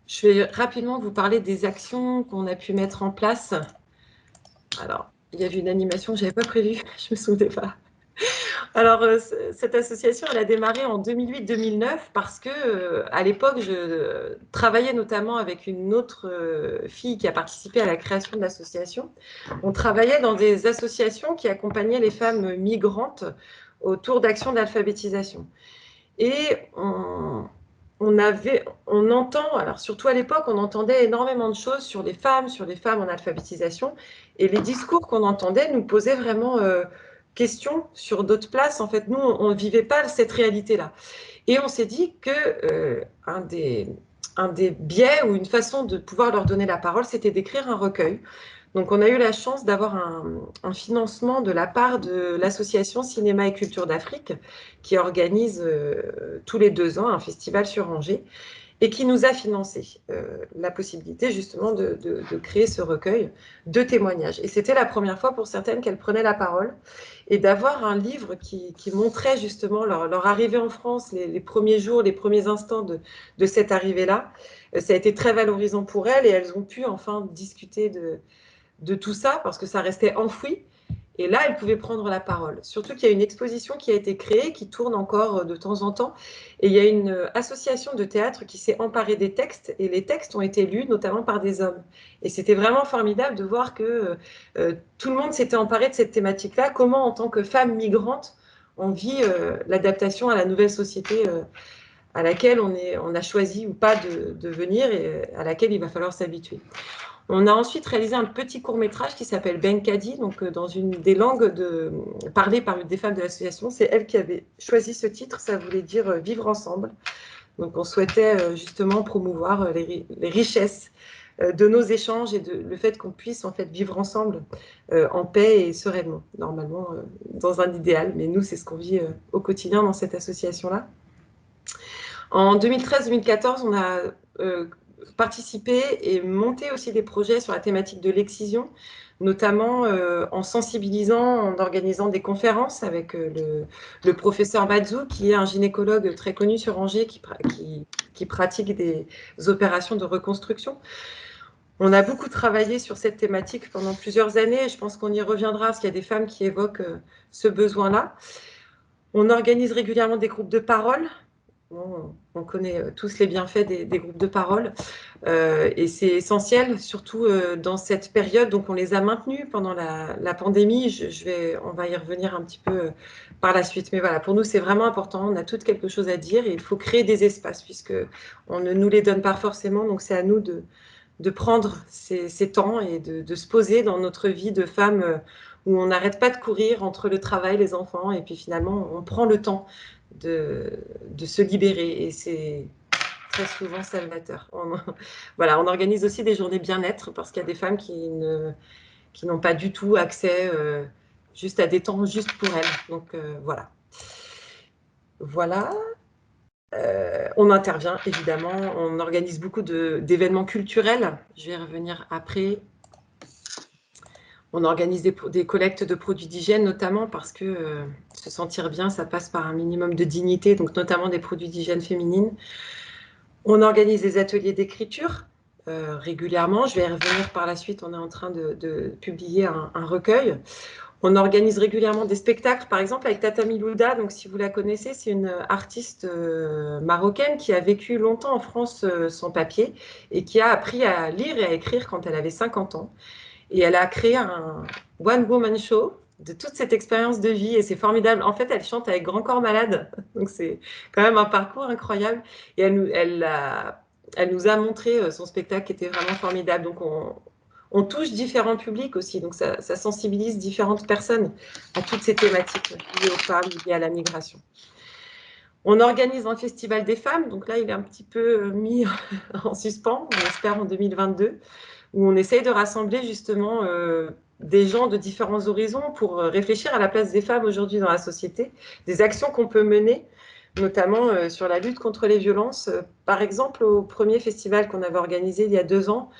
Je vais rapidement vous parler des actions qu'on a pu mettre en place. Alors, il y avait une animation que je n'avais pas prévue, je ne me souvenais pas. Alors, cette association, elle a démarré en 2008-2009 parce que, à l'époque, je travaillais notamment avec une autre fille qui a participé à la création de l'association. On travaillait dans des associations qui accompagnaient les femmes migrantes autour d'actions d'alphabétisation. Et on entend, alors surtout à l'époque, on entendait énormément de choses sur les femmes en alphabétisation. Et les discours qu'on entendait nous posaient vraiment question sur d'autres places. En fait, nous, on ne vivait pas cette réalité-là. Et on s'est dit que un des biais ou une façon de pouvoir leur donner la parole, c'était d'écrire un recueil. Donc, on a eu la chance d'avoir un financement de la part de l'association Cinéma et Culture d'Afrique, qui organise tous les 2 ans un festival sur Angers, et qui nous a financé la possibilité justement de créer ce recueil de témoignages. Et c'était la première fois pour certaines qu'elles prenaient la parole et d'avoir un livre qui montrait justement leur arrivée en France, les premiers jours, les premiers instants de cette arrivée-là. Ça a été très valorisant pour elles et elles ont pu enfin discuter de tout ça parce que ça restait enfoui. Et là, elles pouvaient prendre la parole. Surtout qu'il y a une exposition qui a été créée, qui tourne encore de temps en temps. Et il y a une association de théâtre qui s'est emparée des textes. Et les textes ont été lus notamment par des hommes. Et c'était vraiment formidable de voir que tout le monde s'était emparé de cette thématique-là. Comment, en tant que femme migrante, on vit l'adaptation à la nouvelle société à laquelle on a choisi ou pas de venir et à laquelle il va falloir s'habituer. On a ensuite réalisé un petit court-métrage qui s'appelle Benkadi, donc dans une des langues parlées par une des femmes de l'association. C'est elle qui avait choisi ce titre, ça voulait dire « vivre ensemble ». Donc on souhaitait justement promouvoir les richesses de nos échanges et le fait qu'on puisse en fait vivre ensemble en paix et sereinement, normalement dans un idéal. Mais nous, c'est ce qu'on vit au quotidien dans cette association-là. En 2013-2014, on a participer et monter aussi des projets sur la thématique de l'excision, notamment en sensibilisant, en organisant des conférences avec le professeur Mazou, qui est un gynécologue très connu sur Angers, qui pratique des opérations de reconstruction. On a beaucoup travaillé sur cette thématique pendant plusieurs années, et je pense qu'on y reviendra, parce qu'il y a des femmes qui évoquent ce besoin-là. On organise régulièrement des groupes de parole. On connaît tous les bienfaits des groupes de parole et c'est essentiel, surtout dans cette période. Donc, on les a maintenus pendant la pandémie. On va y revenir un petit peu par la suite. Mais voilà, pour nous, c'est vraiment important. On a toutes quelque chose à dire et il faut créer des espaces puisque on ne nous les donne pas forcément. Donc, c'est à nous de prendre ces temps et de se poser dans notre vie de femme où on n'arrête pas de courir entre le travail, les enfants, et puis finalement, on prend le temps de se libérer. Et c'est très souvent salvateur. Voilà, on organise aussi des journées bien-être parce qu'il y a des femmes qui n'ont pas du tout accès juste à des temps juste pour elles. Donc voilà. Voilà. On intervient, évidemment. On organise beaucoup d'événements culturels. Je vais y revenir après. On organise des collectes de produits d'hygiène, notamment parce que se sentir bien, ça passe par un minimum de dignité, donc notamment des produits d'hygiène féminine. On organise des ateliers d'écriture régulièrement. Je vais y revenir par la suite. On est en train de publier un recueil. On organise régulièrement des spectacles, par exemple avec Tata Milouda. Donc, si vous la connaissez, c'est une artiste marocaine qui a vécu longtemps en France sans papier et qui a appris à lire et à écrire quand elle avait 50 ans. Et elle a créé un one-woman show de toute cette expérience de vie et c'est formidable. En fait, elle chante avec Grand Corps Malade, donc c'est quand même un parcours incroyable. Et elle nous a montré son spectacle qui était vraiment formidable. Donc, on touche différents publics aussi, donc ça sensibilise différentes personnes à toutes ces thématiques liées aux femmes, liées à la migration. On organise un festival des femmes, donc là, il est un petit peu mis en suspens, on espère en 2022, où on essaye de rassembler justement des gens de différents horizons pour réfléchir à la place des femmes aujourd'hui dans la société, des actions qu'on peut mener, notamment sur la lutte contre les violences. Par exemple, au premier festival qu'on avait organisé il y a 2 ans,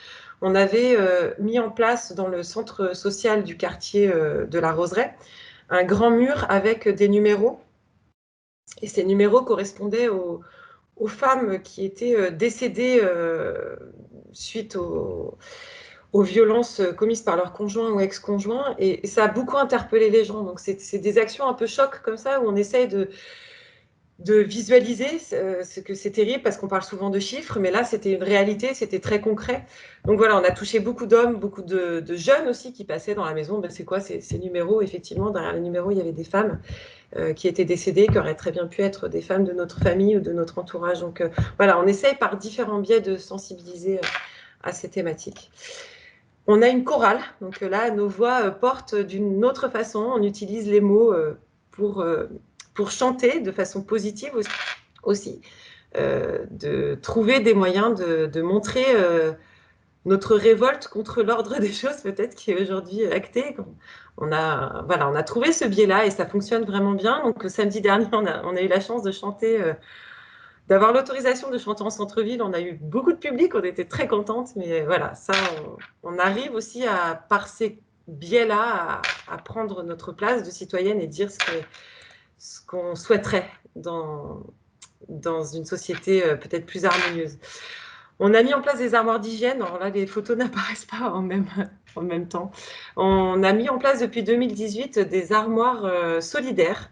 on avait mis en place dans le centre social du quartier de la Roseraie un grand mur avec des numéros. Et ces numéros correspondaient aux femmes qui étaient décédées suite aux violences commises par leur conjoint ou ex-conjoint. Et ça a beaucoup interpellé les gens. Donc, c'est des actions un peu choc comme ça, où on essaye de visualiser ce que c'est terrible, parce qu'on parle souvent de chiffres, mais là, c'était une réalité, c'était très concret. Donc voilà, on a touché beaucoup d'hommes, beaucoup de jeunes aussi qui passaient dans la maison. Ben, c'est quoi ces numéros? Effectivement, derrière les numéros, il y avait des femmes qui étaient décédées, qui auraient très bien pu être des femmes de notre famille ou de notre entourage. Donc voilà, on essaye par différents biais de sensibiliser à ces thématiques. On a une chorale, donc là, nos voix portent d'une autre façon. On utilise les mots pour chanter de façon positive aussi, de trouver des moyens de montrer notre révolte contre l'ordre des choses, peut-être, qui est aujourd'hui acté. On a trouvé ce biais-là et ça fonctionne vraiment bien. Donc, samedi dernier, on a eu la chance de chanter, d'avoir l'autorisation de chanter en centre-ville. On a eu beaucoup de public, on était très contentes. Mais voilà, ça, on arrive aussi, par ces biais-là, à prendre notre place de citoyenne et dire ce qu'on souhaiterait dans une société peut-être plus harmonieuse. On a mis en place des armoires d'hygiène. Alors là, les photos n'apparaissent pas en même temps. On a mis en place depuis 2018 des armoires solidaires.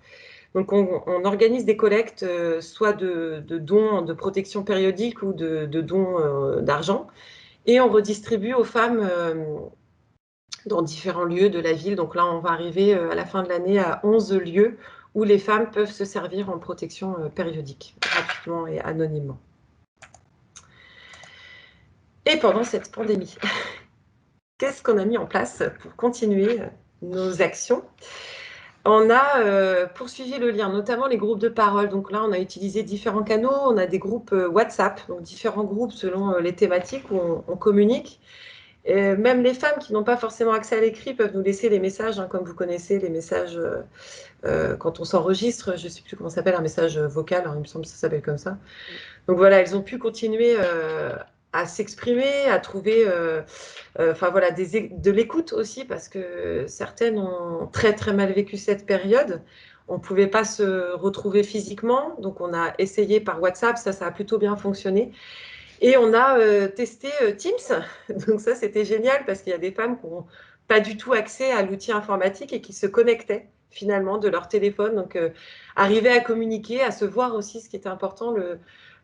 Donc, on organise des collectes, soit de dons de protection périodique ou de dons d'argent. Et on redistribue aux femmes dans différents lieux de la ville. Donc là, on va arriver à la fin de l'année à 11 lieux où les femmes peuvent se servir en protection périodique, gratuitement et anonymement. Et pendant cette pandémie, qu'est-ce qu'on a mis en place pour continuer nos actions? On a poursuivi le lien, notamment les groupes de parole. Donc là, on a utilisé différents canaux. On a des groupes WhatsApp, donc différents groupes selon les thématiques où on communique. Et même les femmes qui n'ont pas forcément accès à l'écrit peuvent nous laisser les messages, comme vous connaissez les messages quand on s'enregistre. Je ne sais plus comment ça s'appelle, un message vocal, il me semble que ça s'appelle comme ça. Donc voilà, elles ont pu continuer à s'exprimer, à trouver voilà, de l'écoute aussi, parce que certaines ont très très mal vécu cette période. On ne pouvait pas se retrouver physiquement, donc on a essayé par WhatsApp, ça a plutôt bien fonctionné. Et on a testé Teams, donc ça c'était génial parce qu'il y a des femmes qui n'ont pas du tout accès à l'outil informatique et qui se connectaient finalement de leur téléphone. Donc, arriver à communiquer, à se voir aussi, ce qui était important,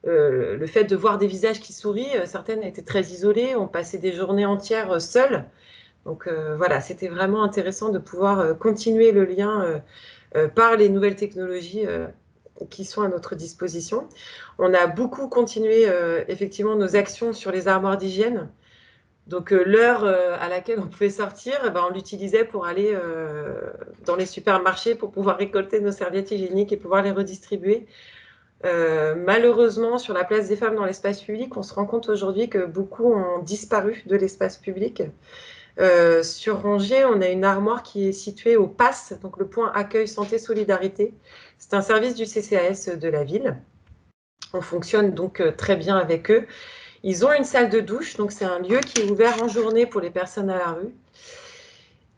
le fait de voir des visages qui sourient. Certaines étaient très isolées, on passait des journées entières seules. Donc voilà, c'était vraiment intéressant de pouvoir continuer le lien par les nouvelles technologies qui sont à notre disposition. On a beaucoup continué effectivement nos actions sur les armoires d'hygiène. Donc l'heure à laquelle on pouvait sortir, on l'utilisait pour aller dans les supermarchés pour pouvoir récolter nos serviettes hygiéniques et pouvoir les redistribuer. Malheureusement, sur la place des femmes dans l'espace public, on se rend compte aujourd'hui que beaucoup ont disparu de l'espace public. Sur Angers, on a une armoire qui est située au PASS, donc le point accueil santé solidarité. C'est un service du CCAS de la ville. On fonctionne donc très bien avec eux. Ils ont une salle de douche, donc c'est un lieu qui est ouvert en journée pour les personnes à la rue.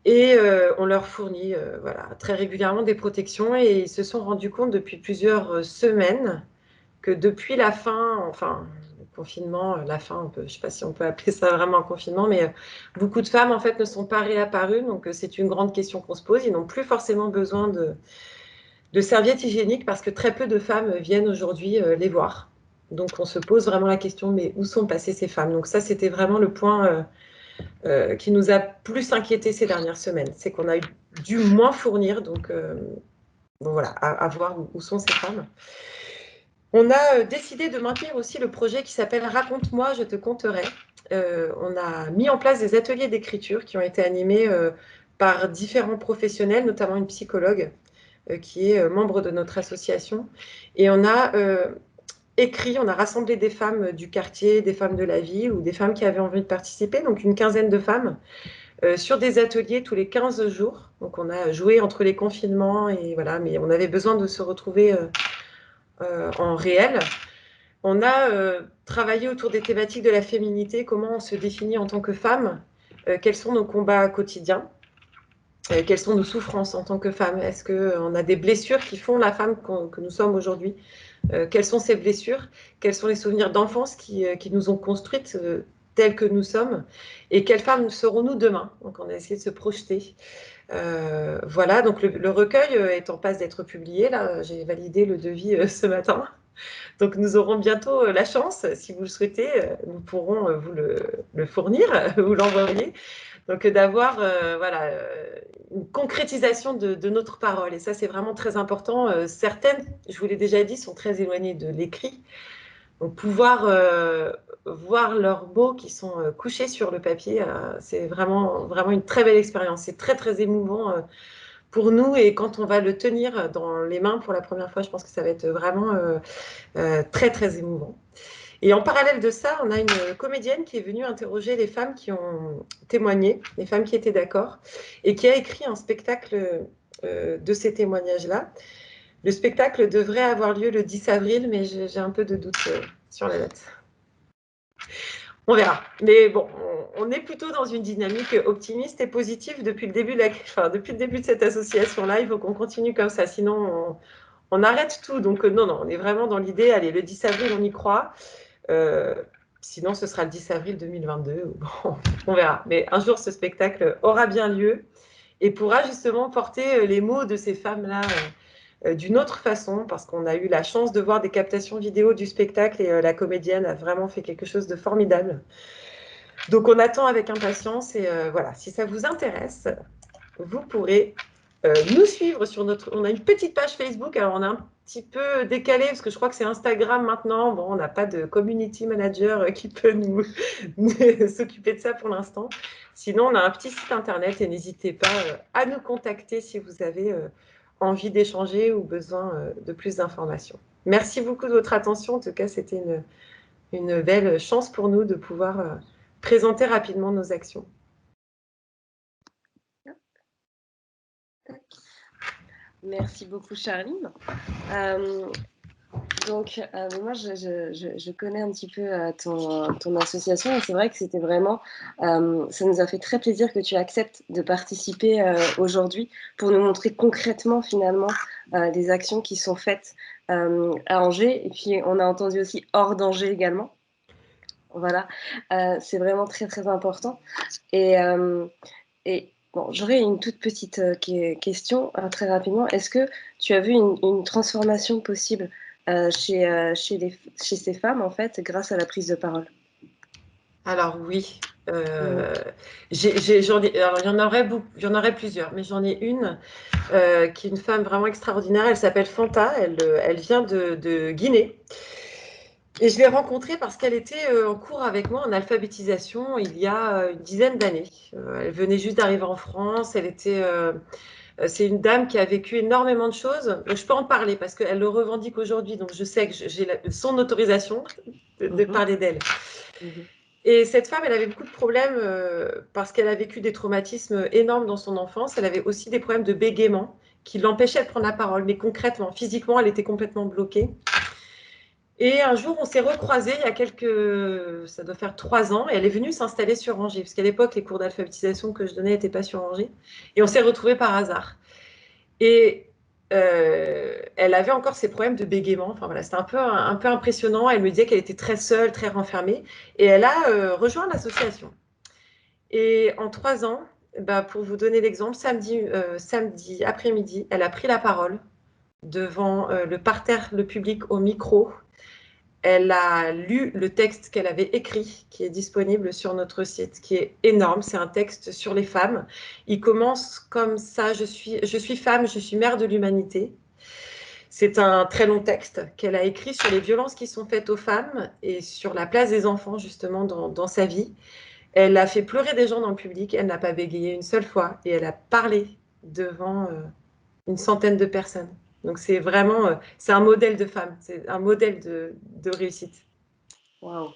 Et on leur fournit voilà, très régulièrement des protections et ils se sont rendus compte depuis plusieurs semaines que depuis la fin, enfin, le confinement, la fin, je ne sais pas si on peut appeler ça vraiment un confinement, mais beaucoup de femmes, en fait, ne sont pas réapparues. Donc, c'est une grande question qu'on se pose. Ils n'ont plus forcément besoin de serviettes hygiéniques parce que très peu de femmes viennent aujourd'hui les voir. Donc, on se pose vraiment la question, mais où sont passées ces femmes? Donc, ça, c'était vraiment le point qui nous a plus inquiétés ces dernières semaines. C'est qu'on a dû moins fournir. Donc, bon, voilà, à voir où sont ces femmes. On a décidé de maintenir aussi le projet qui s'appelle « Raconte-moi, je te conterai ». On a mis en place des ateliers d'écriture qui ont été animés par différents professionnels, notamment une psychologue qui est membre de notre association. Et on a écrit, on a rassemblé des femmes du quartier, des femmes de la ville ou des femmes qui avaient envie de participer, donc une quinzaine de femmes, sur des ateliers tous les 15 jours. Donc on a joué entre les confinements et voilà, mais on avait besoin de se retrouver en réel. On a travaillé autour des thématiques de la féminité, comment on se définit en tant que femme, quels sont nos combats quotidiens, quelles sont nos souffrances en tant que femme, est-ce qu'on a des blessures qui font la femme que nous sommes aujourd'hui, quelles sont ces blessures, quels sont les souvenirs d'enfance qui nous ont construites telles que nous sommes, et quelles femmes serons-nous demain. Donc on a essayé de se projeter. Voilà, donc le recueil est en passe d'être publié, là j'ai validé le devis ce matin. Donc, nous aurons bientôt la chance, si vous le souhaitez, nous pourrons vous le fournir, vous l'envoyer. Donc, d'avoir voilà, une concrétisation de notre parole. Et ça, c'est vraiment très important. Certaines, je vous l'ai déjà dit, sont très éloignées de l'écrit. Donc, pouvoir voir leurs mots qui sont couchés sur le papier, c'est vraiment, vraiment une très belle expérience. C'est très, très émouvant pour nous. Et quand on va le tenir dans les mains pour la première fois, je pense que ça va être vraiment très, très émouvant. Et en parallèle de ça, on a une comédienne qui est venue interroger les femmes qui ont témoigné, les femmes qui étaient d'accord, et qui a écrit un spectacle de ces témoignages-là. Le spectacle devrait avoir lieu le 10 avril, mais j'ai un peu de doute sur la date. On verra. Mais bon, on est plutôt dans une dynamique optimiste et positive depuis le début de cette association-là. Il faut qu'on continue comme ça, sinon on arrête tout. Donc non, on est vraiment dans l'idée, allez, le 10 avril, on y croit. Sinon, ce sera le 10 avril 2022. Bon, on verra. Mais un jour, ce spectacle aura bien lieu et pourra justement porter les mots de ces femmes-là d'une autre façon, parce qu'on a eu la chance de voir des captations vidéo du spectacle et la comédienne a vraiment fait quelque chose de formidable. Donc, on attend avec impatience et voilà, si ça vous intéresse, vous pourrez nous suivre sur notre... On a une petite page Facebook, alors on a un petit peu décalé parce que je crois que c'est Instagram maintenant. Bon, on n'a pas de community manager qui peut nous s'occuper de ça pour l'instant. Sinon, on a un petit site internet et n'hésitez pas à nous contacter si vous avez envie d'échanger ou besoin de plus d'informations. Merci beaucoup de votre attention. En tout cas, c'était une belle chance pour nous de pouvoir présenter rapidement nos actions. Merci beaucoup, Charline. Donc, moi, je connais un petit peu ton association et c'est vrai que c'était vraiment, ça nous a fait très plaisir que tu acceptes de participer aujourd'hui pour nous montrer concrètement, finalement, les actions qui sont faites à Angers. Et puis, on a entendu aussi hors d'Angers également. Voilà, c'est vraiment très, très important. Et Bon, j'aurais une toute petite question très rapidement. Est-ce que tu as vu une transformation possible chez ces femmes, en fait, grâce à la prise de parole? Alors oui, alors, il y en aurait beaucoup, il y en aurait plusieurs, mais j'en ai une qui est une femme vraiment extraordinaire. Elle s'appelle Fanta, elle vient de Guinée. Et je l'ai rencontrée parce qu'elle était en cours avec moi en alphabétisation il y a une dizaine d'années. Elle venait juste d'arriver en France. C'est une dame qui a vécu énormément de choses. Donc, je peux en parler parce qu'elle le revendique aujourd'hui. Donc, je sais que j'ai son autorisation de parler d'elle. Et cette femme, elle avait beaucoup de problèmes parce qu'elle a vécu des traumatismes énormes dans son enfance. Elle avait aussi des problèmes de bégaiement qui l'empêchaient de prendre la parole. Mais concrètement, physiquement, elle était complètement bloquée. Et un jour, on s'est recroisés il y a ça doit faire 3 ans, et elle est venue s'installer sur Angers, parce qu'à l'époque, les cours d'alphabétisation que je donnais n'étaient pas sur Angers. Et on s'est retrouvés par hasard. Et elle avait encore ses problèmes de bégaiement. Enfin voilà, c'était un peu impressionnant. Elle me disait qu'elle était très seule, très renfermée. Et elle a rejoint l'association. Et en 3 ans, bah, pour vous donner l'exemple, samedi après-midi, elle a pris la parole devant le parterre, le public au micro. Elle a lu le texte qu'elle avait écrit, qui est disponible sur notre site, qui est énorme. C'est un texte sur les femmes. Il commence comme ça: je suis femme, je suis mère de l'humanité. C'est un très long texte qu'elle a écrit sur les violences qui sont faites aux femmes et sur la place des enfants, justement, dans sa vie. Elle a fait pleurer des gens dans le public. Elle n'a pas bégayé une seule fois et elle a parlé devant une centaine de personnes. Donc c'est vraiment, c'est un modèle de femme, c'est un modèle de réussite. Waouh.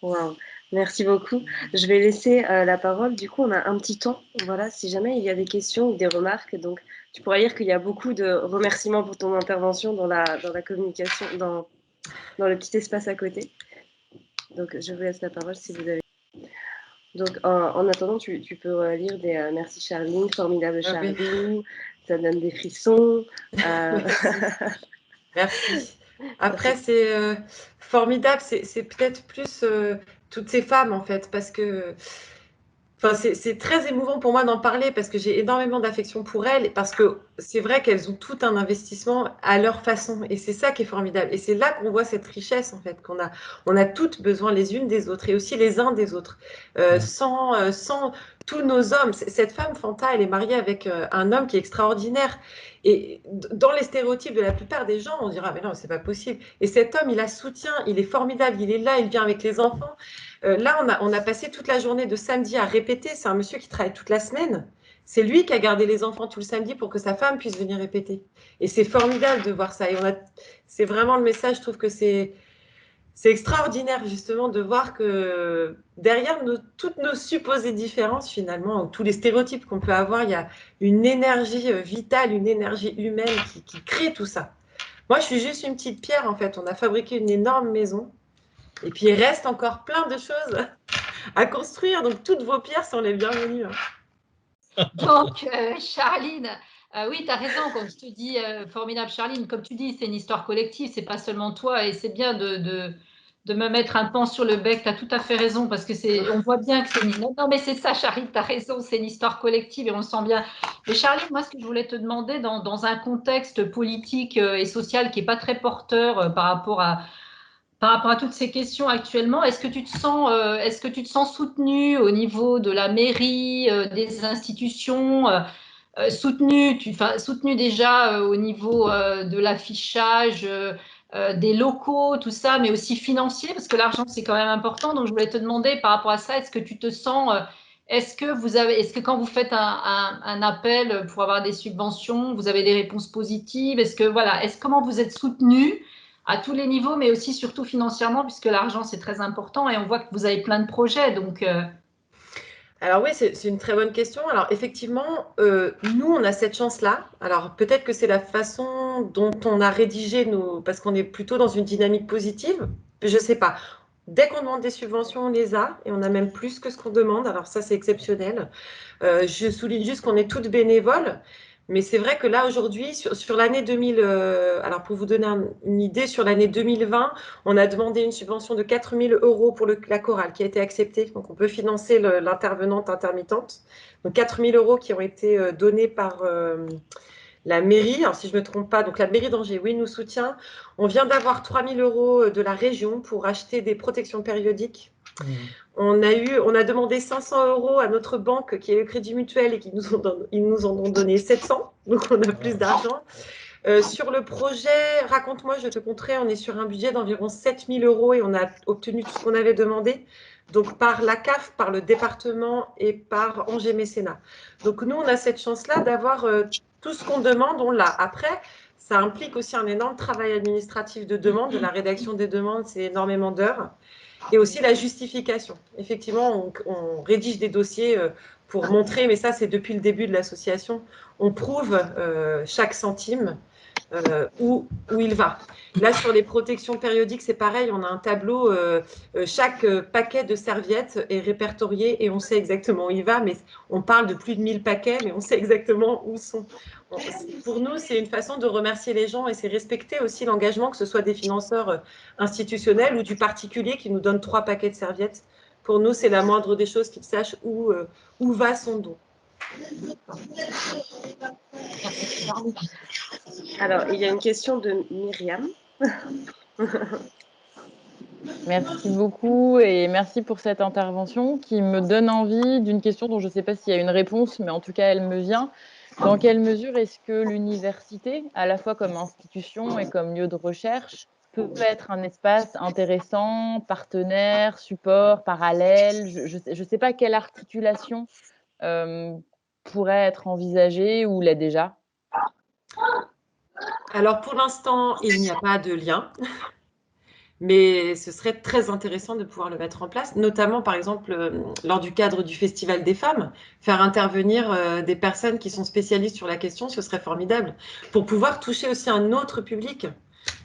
Wow. Merci beaucoup. Je vais laisser la parole. Du coup, on a un petit temps. Voilà, si jamais il y a des questions ou des remarques. Donc, tu pourras lire qu'il y a beaucoup de remerciements pour ton intervention dans la communication, dans le petit espace à côté. Donc, je vous laisse la parole si vous avez. Donc, en attendant, tu peux lire des merci Charline, formidable Charline, ça donne des frissons. Merci. Après, c'est formidable, c'est peut-être plus toutes ces femmes, en fait, parce que enfin, c'est très émouvant pour moi d'en parler parce que j'ai énormément d'affection pour elles, parce que c'est vrai qu'elles ont tout un investissement à leur façon, et c'est ça qui est formidable. Et c'est là qu'on voit cette richesse, en fait, on a toutes besoin les unes des autres et aussi les uns des autres. Sans tous nos hommes. Cette femme, Fanta, elle est mariée avec un homme qui est extraordinaire. Et dans les stéréotypes de la plupart des gens, on dira, mais non, c'est pas possible. Et cet homme, il la soutient, il est formidable, il est là, il vient avec les enfants. Là, on a passé toute la journée de samedi à répéter. C'est un monsieur qui travaille toute la semaine. C'est lui qui a gardé les enfants tout le samedi pour que sa femme puisse venir répéter. Et c'est formidable de voir ça. Et c'est vraiment le message, je trouve que c'est extraordinaire justement de voir que derrière toutes nos supposées différences, finalement, tous les stéréotypes qu'on peut avoir, il y a une énergie vitale, une énergie humaine qui crée tout ça. Moi, je suis juste une petite pierre, en fait. On a fabriqué une énorme maison. Et puis, il reste encore plein de choses à construire. Donc, toutes vos pierres sont les bienvenues. Donc, Charline, oui, tu as raison quand je te dis formidable, Charline. Comme tu dis, c'est une histoire collective, c'est pas seulement toi. Et c'est bien de me mettre un pan sur le bec. Tu as tout à fait raison parce que on voit bien que c'est non, mais c'est ça, Charline, tu as raison, c'est une histoire collective et on le sent bien. Mais Charline, moi, ce que je voulais te demander dans un contexte politique et social qui n'est pas très porteur par rapport à toutes ces questions actuellement, est-ce que tu te sens soutenue au niveau de la mairie, des institutions, soutenue déjà au niveau de l'affichage, des locaux, tout ça, mais aussi financier, parce que l'argent, c'est quand même important. Donc, je voulais te demander par rapport à ça, est-ce que tu te sens, est-ce que quand vous faites un appel pour avoir des subventions, vous avez des réponses positives? Comment vous êtes soutenu à tous les niveaux, mais aussi surtout financièrement, puisque l'argent, c'est très important et on voit que vous avez plein de projets. Donc, Alors oui, c'est une très bonne question. Alors effectivement, nous, on a cette chance-là. Alors peut-être que c'est la façon dont on a rédigé parce qu'on est plutôt dans une dynamique positive. Je ne sais pas. Dès qu'on demande des subventions, on les a et on a même plus que ce qu'on demande. Alors ça, c'est exceptionnel. Je souligne juste qu'on est toutes bénévoles. Mais c'est vrai que là, aujourd'hui, sur l'année 2000, alors pour vous donner une idée, sur l'année 2020, on a demandé une subvention de 4 000 € pour la chorale qui a été acceptée. Donc, on peut financer l'intervenante intermittente. Donc, 4 000 € qui ont été donnés par la mairie. Alors, si je ne me trompe pas, donc la mairie d'Angers, oui, nous soutient. On vient d'avoir 3 000 € de la région pour acheter des protections périodiques. On a demandé 500 € à notre banque qui est le Crédit Mutuel et ils nous en ont donné 700, donc on a plus d'argent. Sur le projet, raconte-moi, je te compterai, on est sur un budget d'environ 7 000 € et on a obtenu tout ce qu'on avait demandé, donc par la CAF, par le département et par Angers Mécénat. Donc nous, on a cette chance-là d'avoir tout ce qu'on demande, on l'a. Après, ça implique aussi un énorme travail administratif de demande, de la rédaction des demandes, c'est énormément d'heures. Et aussi la justification. Effectivement, on rédige des dossiers pour montrer, mais ça c'est depuis le début de l'association, on prouve chaque centime où il va. Là, sur les protections périodiques, c'est pareil, on a un tableau, chaque paquet de serviettes est répertorié et on sait exactement où il va, mais on parle de plus de 1000 paquets, mais on sait exactement où sont. Pour nous, c'est une façon de remercier les gens et c'est respecter aussi l'engagement, que ce soit des financeurs institutionnels ou du particulier qui nous donne 3 paquets de serviettes. Pour nous, c'est la moindre des choses qu'ils sachent où va son don. Alors, il y a une question de Myriam. Merci beaucoup et merci pour cette intervention qui me donne envie d'une question dont je ne sais pas s'il y a une réponse, mais en tout cas, elle me vient. Dans quelle mesure est-ce que l'université, à la fois comme institution et comme lieu de recherche, peut être un espace intéressant, partenaire, support, parallèle? Je ne sais pas quelle articulation pourrait être envisagée ou l'est déjà. Alors, pour l'instant, il n'y a pas de lien. Mais ce serait très intéressant de pouvoir le mettre en place, notamment par exemple lors du cadre du Festival des femmes, faire intervenir des personnes qui sont spécialistes sur la question, ce serait formidable, pour pouvoir toucher aussi un autre public.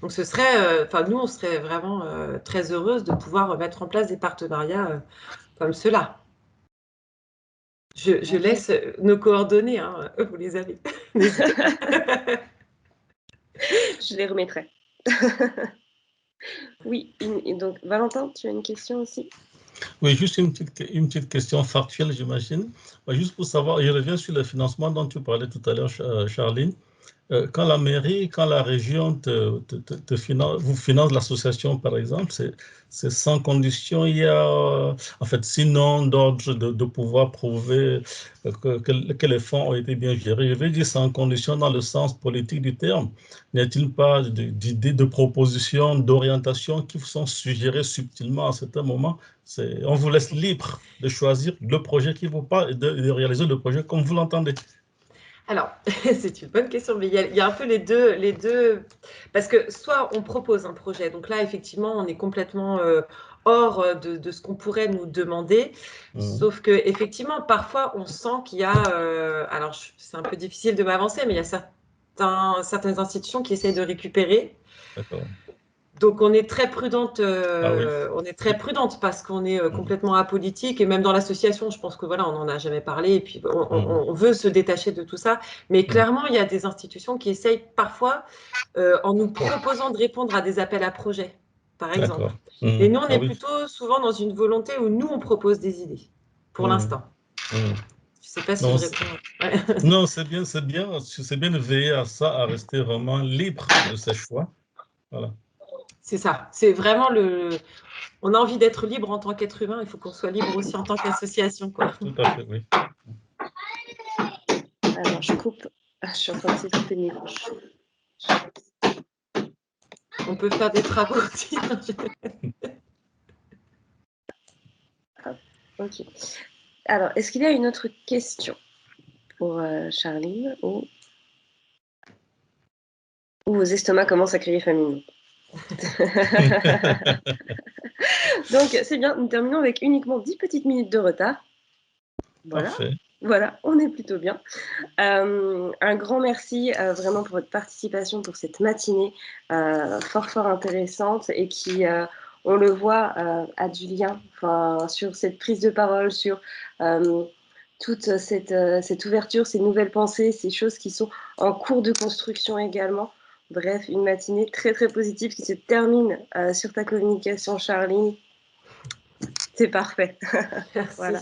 Donc ce serait, nous on serait vraiment très heureuses de pouvoir mettre en place des partenariats comme cela. Je laisse nos coordonnées, hein, vous les avez. Je les remettrai. Oui, donc Valentin, tu as une question aussi? Oui, juste une petite question factuelle, j'imagine. Juste pour savoir, je reviens sur le financement dont tu parlais tout à l'heure, Charline. Quand la mairie, quand la région vous finance l'association, par exemple, c'est sans condition. Il y a, en fait, sinon d'ordre de pouvoir prouver que les fonds ont été bien gérés. Je vais dire sans condition dans le sens politique du terme. N'y a-t-il pas d'idées, de propositions, d'orientations qui vous sont suggérées subtilement à certains moments? On vous laisse libre de choisir le projet qui vous parle et de réaliser le projet comme vous l'entendez. Alors, c'est une bonne question, mais il y a un peu les deux, parce que soit on propose un projet, donc là, effectivement, on est complètement hors de ce qu'on pourrait nous demander, sauf que effectivement, parfois, on sent qu'il y a, alors c'est un peu difficile de m'avancer, mais il y a certaines institutions qui essayent de récupérer. D'accord. Donc, on est très prudente, Oui. on est très prudente parce qu'on est complètement apolitique et même dans l'association, je pense que voilà, on n'en a jamais parlé et puis on veut se détacher de tout ça. Mais clairement, il y a des institutions qui essayent parfois, en nous proposant de répondre à des appels à projets, par exemple. Et nous, on est plutôt souvent dans une volonté où nous, on propose des idées, pour l'instant. Je ne sais pas si je réponds. Non, c'est bien de veiller à ça, à rester vraiment libre de ses choix. Voilà. C'est ça, c'est vraiment on a envie d'être libre en tant qu'être humain, il faut qu'on soit libre aussi en tant qu'association, quoi. Tout à fait, oui. Alors, je coupe. Je suis en train de couper mes couches. On peut faire des travaux aussi. Ok. Alors, est-ce qu'il y a une autre question pour Charline ou vos estomacs commencent à crier famine? Donc, c'est bien, nous terminons avec uniquement 10 petites minutes de retard. Voilà. Parfait. Voilà, on est plutôt bien. Un grand merci vraiment pour votre participation pour cette matinée fort intéressante et qui, on le voit, a du lien sur cette prise de parole, sur toute cette ouverture, ces nouvelles pensées, ces choses qui sont en cours de construction également. Bref, une matinée très très positive qui se termine sur ta communication, Charline. C'est parfait. Merci. Voilà.